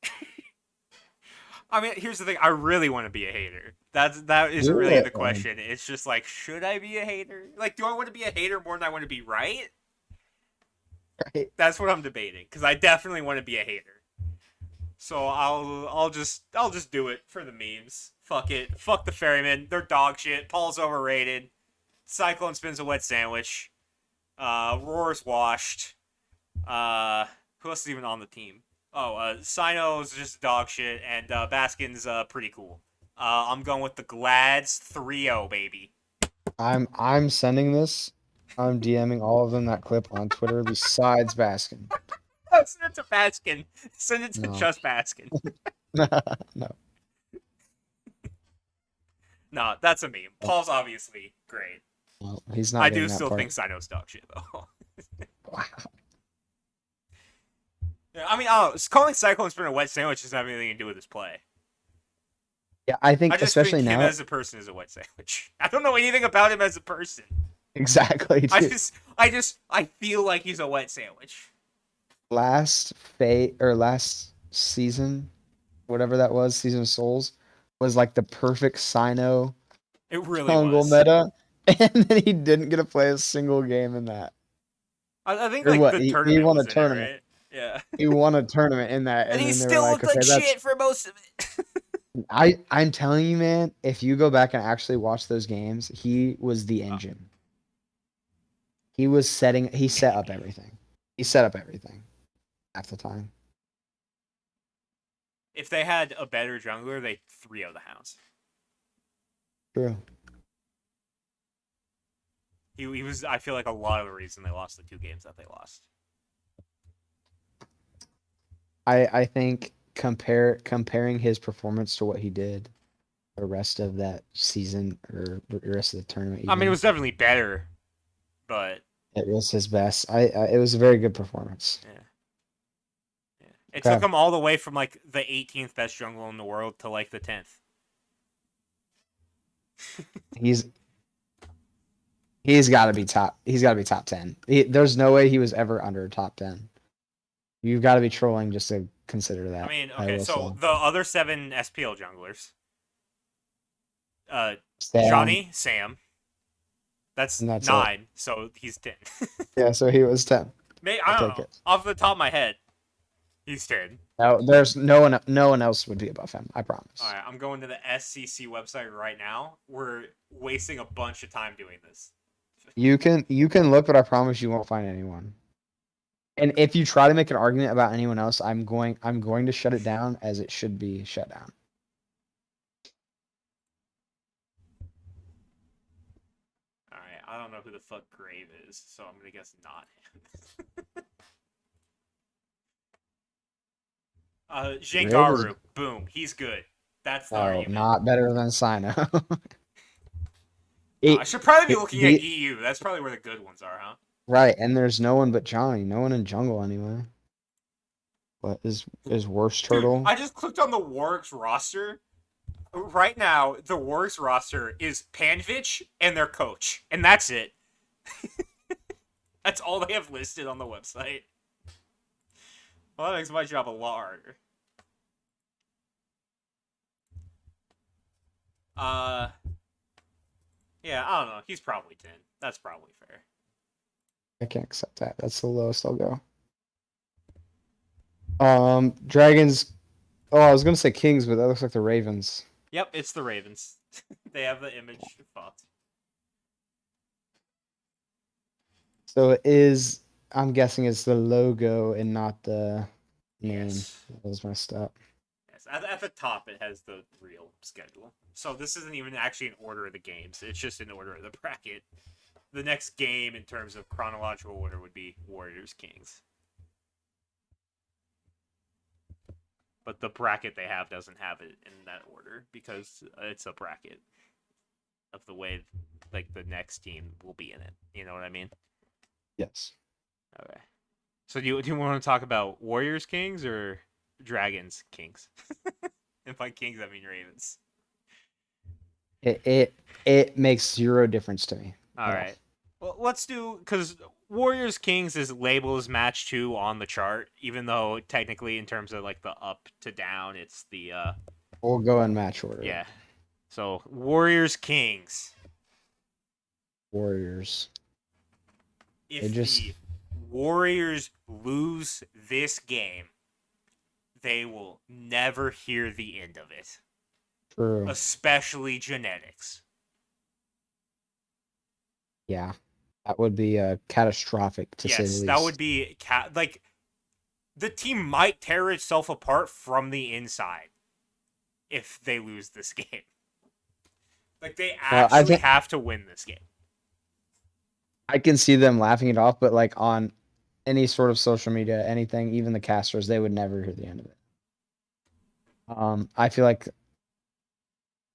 I mean, here's the thing. I really want to be a hater. That isn't Do really it. the question. It's just like, should I be a hater? Like, do I want to be a hater more than I want to be right? Right. That's what I'm debating. Because I definitely want to be a hater. So I'll just do it for the memes. Fuck it. Fuck the ferryman. They're dog shit. Paul's overrated. Cyclone spins a wet sandwich. Roar's washed. Who else is even on the team? Oh, Sino's just dog shit, and Baskin's pretty cool. I'm going with the Glads 3-0, baby. I'm sending this. I'm DMing all of them that clip on Twitter besides Baskin. Send it to Baskin. Send it to No. just Baskin. No. No, that's a meme. Paul's obviously great. No, he's not I do getting that still part. think Sino's dog shit though. Wow. Yeah, I mean, oh, calling Cyclone Sprint a wet sandwich doesn't have anything to do with his play. Yeah, I think I just think especially him now. as a person is a wet sandwich. I don't know anything about him as a person. Exactly, dude. I feel like he's a wet sandwich. Last season, whatever that was, Season of Souls, was like the perfect Sino It really jungle was. meta, and then he didn't get to play a single game in that. I think Or like what? the He tournament won a was in it, tournament. right? Yeah. He won a tournament in that, And and he then they were still like, looked like okay, that's. shit for most of it. I'm telling you, man, if you go back and actually watch those games, he was the engine. He set up everything. He set up everything half the time. If they had a better jungler, they'd 3-0 the Hounds. True. He was, I feel like, a lot of the reason they lost the 2 games that they lost. I think comparing his performance to what he did the rest of that season or the rest of the tournament, I mean, it even, was definitely better, but it was his best. It was a very good performance. yeah. It Okay. took him all the way from like the 18th best jungle in the world to like the 10th. He's got to be top. He's got to be top 10. There's no way he was ever under top 10. You've got to be trolling just to consider that. I mean, I okay, will so say. the other 7 SPL junglers, Sam, Johnny, Sam, that's and that's it. 9, so he's 10. Yeah, so he was 10. Maybe, I'll I don't take know. it. Off the top of my head, he's 10. No, there's no one else would be above him. I promise. All right, I'm going to the SCC website right now. We're wasting a bunch of time doing this. You can look, but I promise you won't find anyone. And if you try to make an argument about anyone else, I'm going to shut it down as it should be shut down. All right, I don't know who the fuck Grave is, so I'm gonna guess not him. Jengaru, boom, he's good. That's the argument. Not better than Sino. I should probably be looking at EU. That's probably where the good ones are, huh? Right, and there's no one but Johnny. No one in jungle anyway. What is worst turtle? Dude, I just clicked on the Warwick's roster. Right now, the Warwick's roster is Panvich and their coach, and that's it. That's all they have listed on the website. Well, that makes my job a lot harder. Yeah, I don't know. He's probably 10. That's probably fair. I can't accept that. That's the lowest I'll go. Dragons. Oh, I was gonna say Kings, but that looks like the Ravens. Yep, it's the Ravens. They have the image fucked. So it is. I'm guessing it's the logo and not the name. Yes. That was messed up. Yes. At the top, it has the real schedule. So this isn't even actually in order of the games. It's just in order of the bracket. The next game in terms of chronological order would be Warriors Kings. But the bracket they have doesn't have it in that order because it's a bracket of the way like the next team will be in it. You know what I mean? Yes. Okay. So do you want to talk about Warriors Kings or Dragons Kings? And by Kings I mean Ravens. It makes zero difference to me. All right. Well, let's do because Warriors Kings is labeled as match 2 on the chart, even though technically in terms of like the up to down, it's the We'll go in match order. yeah. So Warriors Kings. Warriors. If the Warriors lose this game, they will never hear the end of it. True. Especially genetics. Yeah. That would be catastrophic to say the least. Yes, that would be like the team might tear itself apart from the inside if they lose this game. Like they actually have to win this game. I can see them laughing it off, but like on any sort of social media, anything, even the casters, they would never hear the end of it. I feel like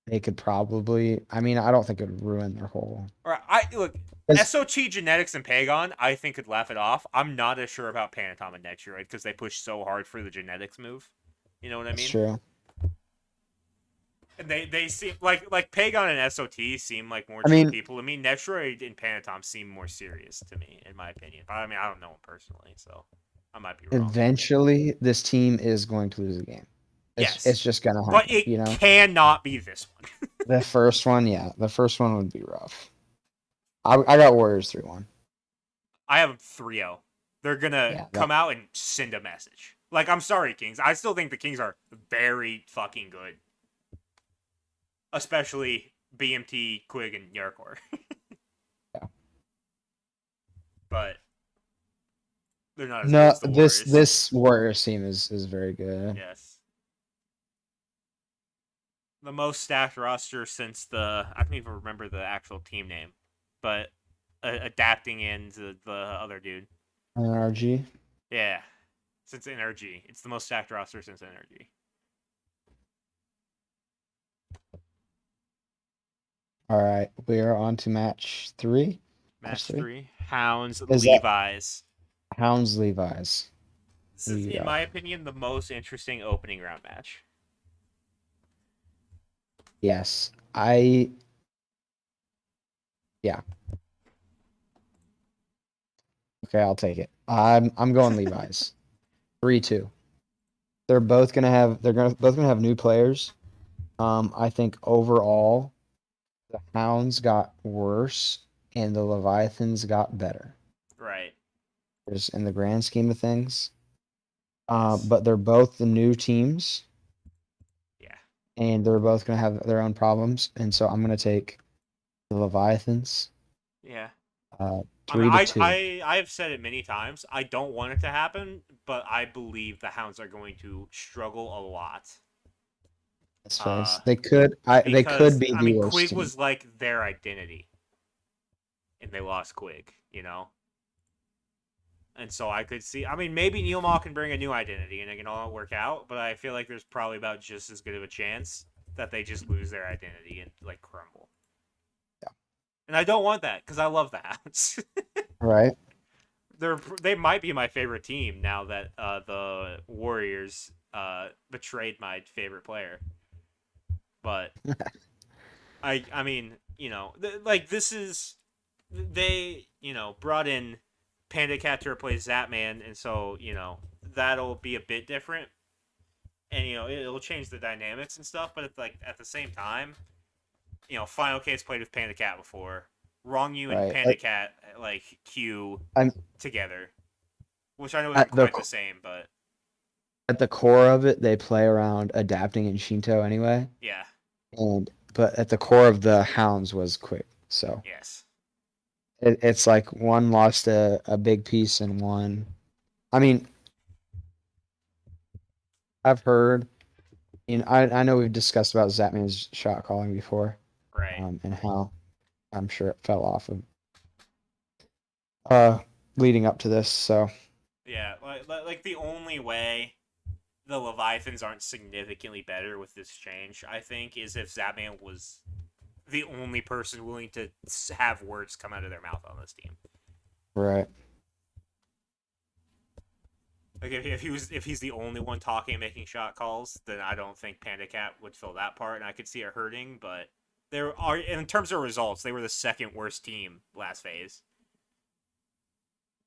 they could probably. I mean, I don't think it would ruin their whole. Or I look, 'Cause SOT Genetics and Pagon, I think could laugh it off. I'm not as sure about Panatom and Netroid because they push so hard for the genetics move. You know what I that's mean? true. And they seem like Pagon and SOT seem like more I chill mean, people. I mean, Netroid and Panatom seem more serious to me, in my opinion. But I mean, I don't know them personally, so I might be wrong. eventually, this team is going to lose a game. It's Yes, just gonna but happen. it You know, cannot be this one. the first one, yeah, the first one would be rough. I got Warriors 3-1. I have them 3-0. They're gonna Yeah, come out and send a message. Like, I'm sorry, Kings. I still think the Kings are very fucking good, especially BMT, Quig, and Yarkor. yeah. But they're not as good No, as the this Warriors. this Warriors team is very good. Yes. The most stacked roster since I don't even remember the actual team name, but adapting into the other dude. NRG. Yeah, since NRG, it's the most stacked roster since NRG. All right, we are on to match three. Match Match three. 3, Hounds Is that Levi's. Hounds Levi's? This Who is, you in got? my opinion, the most interesting opening round match. Yes, yeah. Okay, I'll take it. I'm going Levi's. 3-2. They're both gonna have new players. I think overall the Hounds got worse and the Leviathans got better. Right. Just in the grand scheme of things. Yes. But they're both the new teams, Yeah. and they're both gonna have their own problems. And so I'm gonna take the Leviathans. Yeah. I mean, Three to two. I've said it many times. I don't want it to happen, but I believe the Hounds are going to struggle a lot. Let's face. Uh, They could because be I the mean, worst Quig team. was like their identity, and they lost Quig. You know, and so I could see. I mean, maybe Neil Maw can bring a new identity, and it can all work out. But I feel like there's probably about just as good of a chance that they just lose their identity and like crumble. Yeah. And I don't want that because I love the Hounds. Right. They might be my favorite team now that the Warriors betrayed my favorite player. But I mean, like this is they brought in Panda Cat to replace Zapman, and so that'll be a bit different, and it'll change the dynamics and stuff. But at the same time, Final Case played with Panda Cat before. Wrong You and Right. Panda Cat like Q I'm together, which I know at isn't the quite the same, but at the core of it, they play around adapting in Shinto anyway. yeah, And but at the core of the Hounds was quick. So yes, it's like one lost a big piece and one. I mean, I've heard. I know we've discussed about Zapman's shot calling before, right. and how I'm sure it fell off of uh leading up to this. So Yeah, like the only way the Leviathans aren't significantly better with this change, I think, is if Zapman was the only person willing to have words come out of their mouth on this team. right. Like if he's the only one talking and making shot calls, then I don't think Panda Cat would fill that part, and I could see it hurting. But there are in terms of results, they were the second worst team last phase.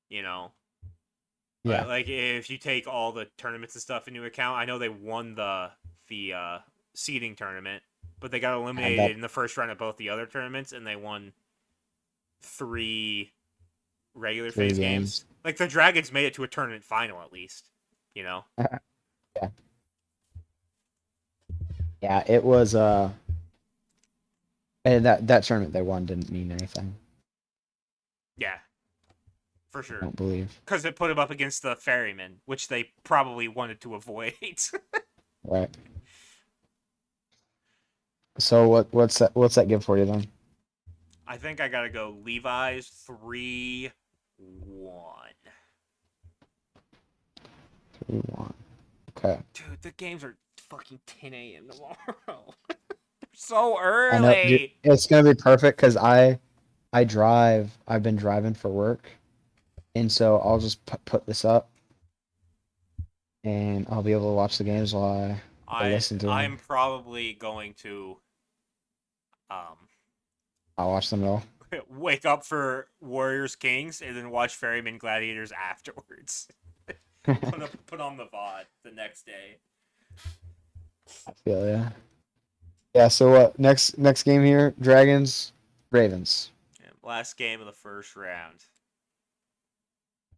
You know, Yeah. like if you take all the tournaments and stuff into account, I know they won the seeding tournament, but they got And that eliminated in the first round of both the other tournaments, and they won 3 regular 3 phase games. games. Like the Dragons made it to a tournament final at least. You know. Yeah. Yeah, it was and that tournament they won didn't mean anything. Yeah, for I sure. don't believe. Because it put him up against the Ferryman, which they probably wanted to avoid. Right. So what's that give for you then? I think I gotta go Levi's 3-1. 3-1. Okay. Dude, the games are fucking 10 a.m. tomorrow. They're so I know, dude, early. it's gonna be perfect because I drive. I've been driving for work, and so I'll just put this up, and I'll be able to watch the games while I listen to them. I'm probably going to um I'll watch them all. wake up for Warriors Kings and then watch Ferryman Gladiators afterwards. Put on the VOD the next day. I feel yeah. Yeah. So what? Next game here: Dragons, Ravens. Yeah, last game of the first round.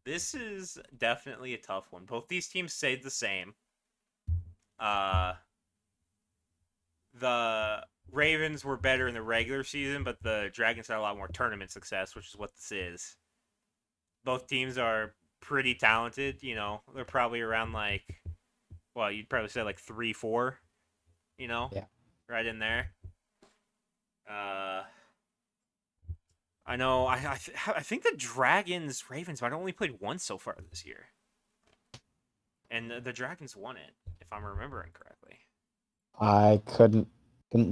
This is definitely a tough one. Both these teams stayed the same. Uh, the Ravens were better in the regular season, but the Dragons had a lot more tournament success, which is what this is. Both teams are pretty talented. You know, they're probably around like, well, you'd probably say like 3-4. You know, Yeah. right in there. Uh, I know. I think the Dragons Ravens might have only played once so far this year, and the Dragons won it, if I'm remembering correctly. I couldn't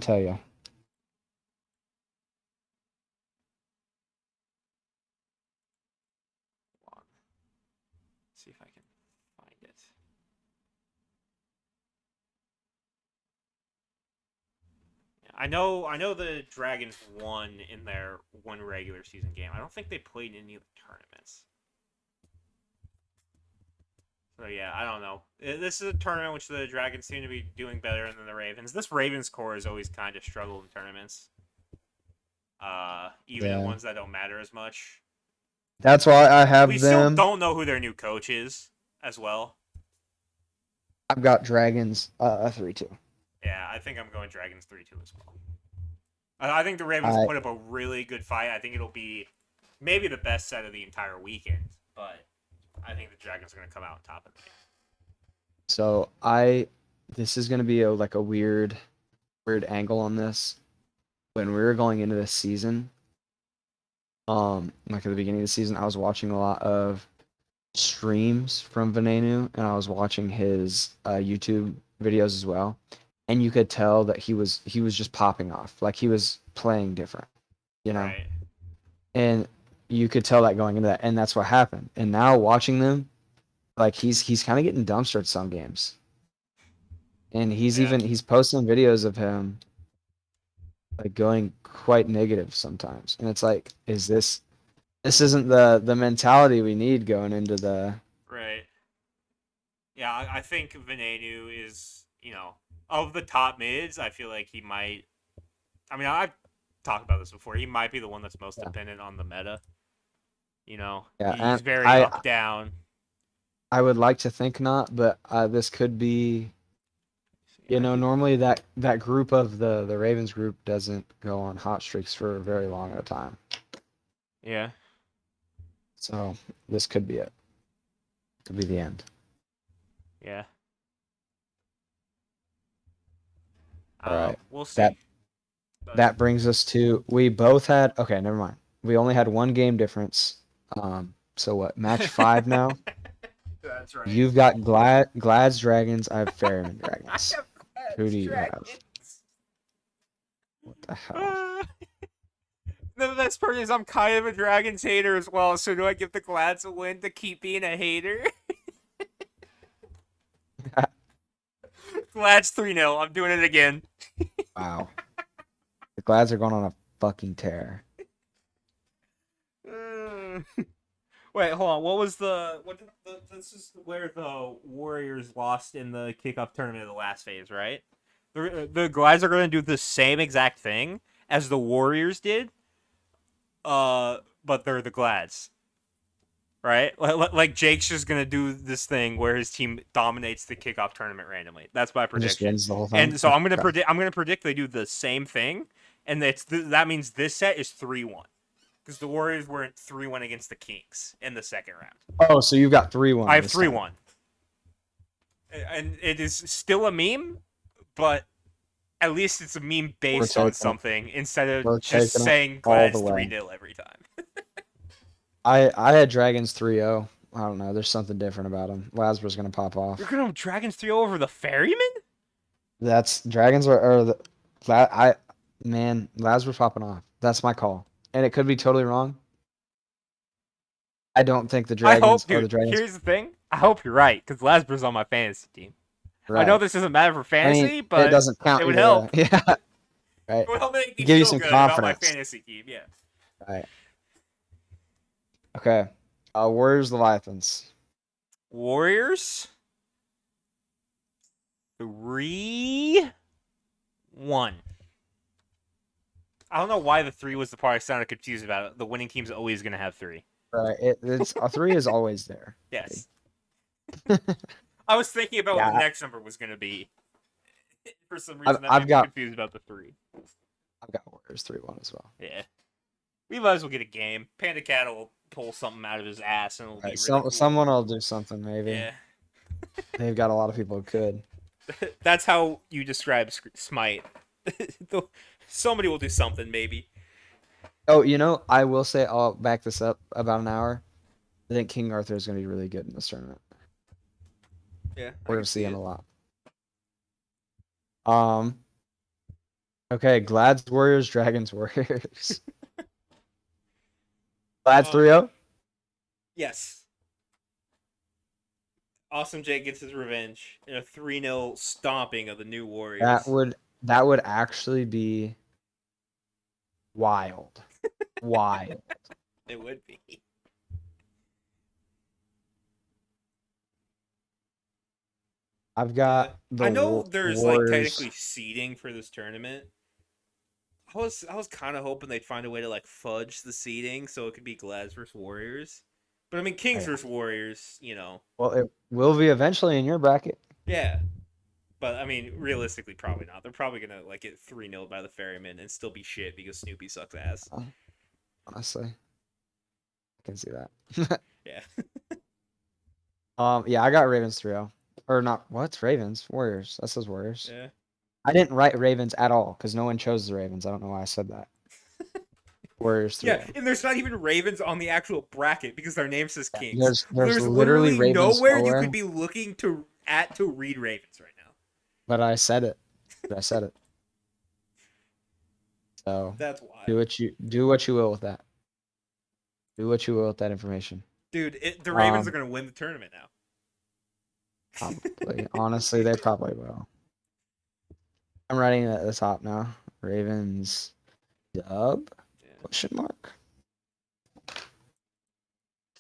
tell you. Hold on. See if I can find it. Yeah, I know the Dragons won in their one regular season game. I don't think they played any of the tournaments. So yeah, I don't know. This is a tournament which the Dragons seem to be doing better than the Ravens. This Ravens core has always kind of struggled in tournaments. Even in Yeah. ones that don't matter as much. That's why I We have still them. don't know who their new coach is as well. I've got Dragons 3-2. Yeah, I think I'm going Dragons 3-2 as well. I think the Ravens I put up a really good fight. I think it'll be maybe the best set of the entire weekend, but I think the Dragons are going to come out on top of it. so I this is gonna be like a weird angle on this. When we were going into this season, like at the beginning of the season, I was watching a lot of streams from Venenu, and I was watching his YouTube videos as well. And you could tell that he was just popping off, like he was playing different, you know. Right. And you could tell that going into that, and that's what happened. And now watching them, like he's kind of getting dumpstered some games, and Yeah. he's posting videos of him like going quite negative sometimes. And it's like, this isn't the mentality we need going into the Right. Yeah, I think Venenu is, of the top mids, I feel like he might. I mean, I've talked about this before. He might be the one that's most yeah. dependent on the meta. Yeah, He's and very up down. I would like to think not, but this could be. Normally that group of the Ravens group doesn't go on hot streaks for very long at a time. Yeah. So this could be it. Could be the end. Yeah. I All don't know. right. We'll That see. But that brings us to we both had okay, never mind. We only had one game difference. So what? Match 5 now. that's right. You've got Glad's Dragons. I have Ferryman I Dragons. have Who do Brad's you have? Dragons. What the hell? The best part is I'm kind of a Dragons hater as well, so do I give the Glads a win to keep being a hater? Glads 3-0. I'm doing it again. Wow. The Glads are going on a fucking tear. Wait, hold on. What was this is where the Warriors lost in the kickoff tournament of the last phase, right? The Glads are going to do the same exact thing as the Warriors did, but they're the Glads, right? Like Jake's just gonna do this thing where his team dominates the kickoff tournament randomly. That's my And just prediction. wins the whole thing. And so Okay. I'm gonna predict they do the same thing, and that means this set is 3-1 because the Warriors were 3-1 against the Kings in the second round. Oh, so you've got 3-1 I have this time. 3-1, and it is still a meme, but at least it's a meme based on something instead We're of just taking it saying all the Glads way. 3-0 every time. I had Dragons 3-0. I don't know. There's something different about him. Lasber's gonna pop You're off. gonna have Dragons 3 over the Ferryman? That's Dragons are the La- I man, Lasber's popping off. That's my call. And it could be totally wrong. I don't think the I Dragons hope, are the dude. Dragons. Here's the thing. I hope you're right, because Lasber's on my fantasy team. I know Right. this doesn't matter for I mean, fantasy, it but doesn't count it would either way. help. Yeah. Right. It would help make me Give you feel some good about my confidence. fantasy team. Yeah. Right. Okay. Warriors Leviathans. Warriors 3-1. I don't know why the 3 was the part I sounded confused about. It. The winning team's always gonna have 3. Right. It's a 3 is always there. Yes. I was thinking about what the Yeah. next number was gonna be. For some I've, reason, that I've made me got confused about the 3. I've got Warriors 3-1 as well. Yeah. We might as well get a game. Panda Cat will pull something out of his ass and it'll be Right. really cool. Someone will do something maybe. Yeah. They've got a lot of people who could. That's how you describe Smite. Somebody will do something, maybe. Oh, I will say I'll back this up about an hour. I think King Arthur is going to be really good in this tournament. Yeah, We're going to see him a lot. Okay, Glad's Warriors, Dragons Warriors. Glad's 3-0? Yes. Awesome Jake gets his revenge in a 3-0 stomping of the new Warriors. That would actually be wild. Wild. It would be. I've got I know there's Warriors. like technically seeding for this tournament. I was kind of hoping they'd find a way to like fudge the seeding so it could be Glads versus Warriors. But I mean Kings versus Warriors, Well, it will be eventually in your bracket. Yeah. But I mean, realistically, probably not. They're probably gonna like get 3-0 by the Ferryman and still be shit because Snoopy sucks ass. Honestly, I can see that. Yeah. Yeah, I got Ravens 3-0. Or not, what's Ravens? Warriors. That says Warriors. Yeah. I didn't write Ravens at all because no one chose the Ravens. I don't know why I said that. Warriors 3-0. Yeah, and there's not even Ravens on the actual bracket because their name says Kings. There's literally Ravens nowhere you could be looking to read Ravens right now. But I said it. So that's why. Do what you will with that. Do what you will with that information. Dude, the Ravens are gonna win the tournament now. Probably. Honestly, they probably will. I'm writing it at the top now. Ravens dub? Question mark.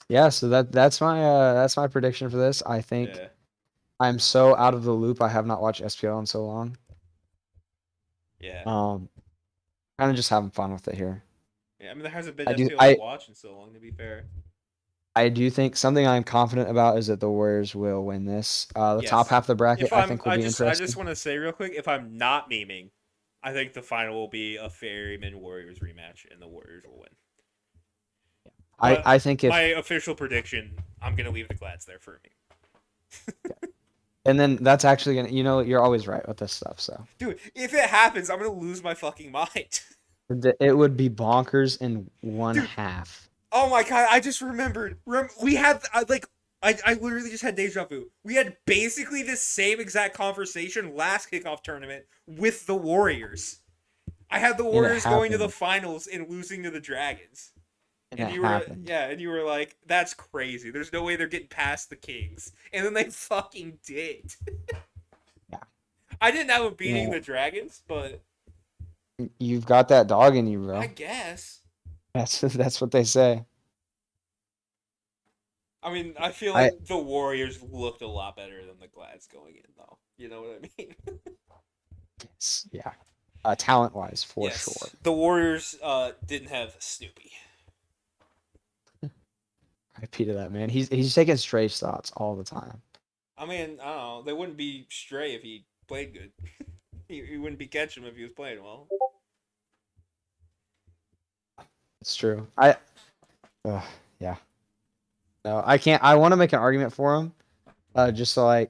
Yeah, so that's my prediction for this. I think I'm so out of the loop. I have not watched SPL in so long. Yeah. Kind of just having fun with it here. Yeah, I mean there hasn't been SPL to watch in so long, to be fair. I do think something I'm confident about is that the Warriors will win this. The top half of the bracket, I think, will be interesting. I just want to say real quick, if I'm not memeing, I think the final will be a Ferryman Warriors rematch, and the Warriors will win. I think my official prediction, I'm gonna leave the Glads there for me. And then that's actually gonna, you're always right with this stuff. So, dude, if it happens, I'm gonna lose my fucking mind. It would be bonkers in one half. Oh my god! I just remembered. We had I literally just had deja vu. We had basically this same exact conversation last kickoff tournament with the Warriors. I had the Warriors going to the finals and losing to the Dragons. And you were like, "That's crazy. There's no way they're getting past the Kings." And then they fucking did. Yeah. I didn't have them beating the Dragons, but you've got that dog in you, bro. I guess. That's what they say. I mean, I feel like the Warriors looked a lot better than the Glads going in, though. You know what I mean? Yeah. Talent-wise, for sure. The Warriors didn't have Snoopy. RIP to that, man. He's taking stray shots all the time. I mean, I don't know. They wouldn't be stray if he played good. he wouldn't be catching them if he was playing well. It's true. Yeah. No, I can't. I want to make an argument for him, just to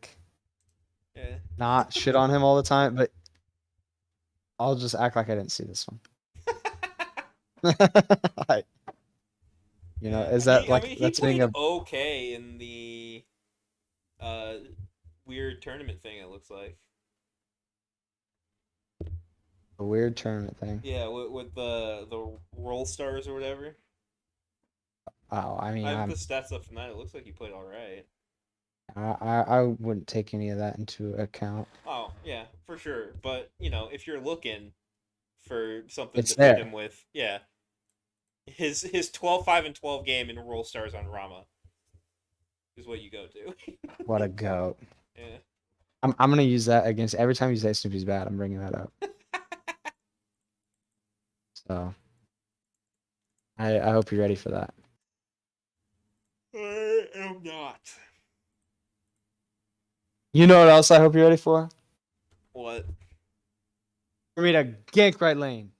not shit on him all the time. But I'll just act like I didn't see this one. You know, Yeah, is that I like mean, he that's being played a okay in the uh weird tournament thing. It looks like. weird tournament thing? Yeah, with the roll stars or whatever. Oh, I mean, I have the stats up from that. It looks like he played all right. I wouldn't take any of that into account. Oh yeah, for sure. But if you're looking for something It's to fit there. him with, yeah, his 12-5-12 game in roll stars on Rama is what you go to. What a goat. Yeah. I'm gonna use that against every time you say Snoopy's bad. I'm bringing that up. So I hope you're ready for that. I am not. You know what else I hope you're ready for? What? For me to gank right lane.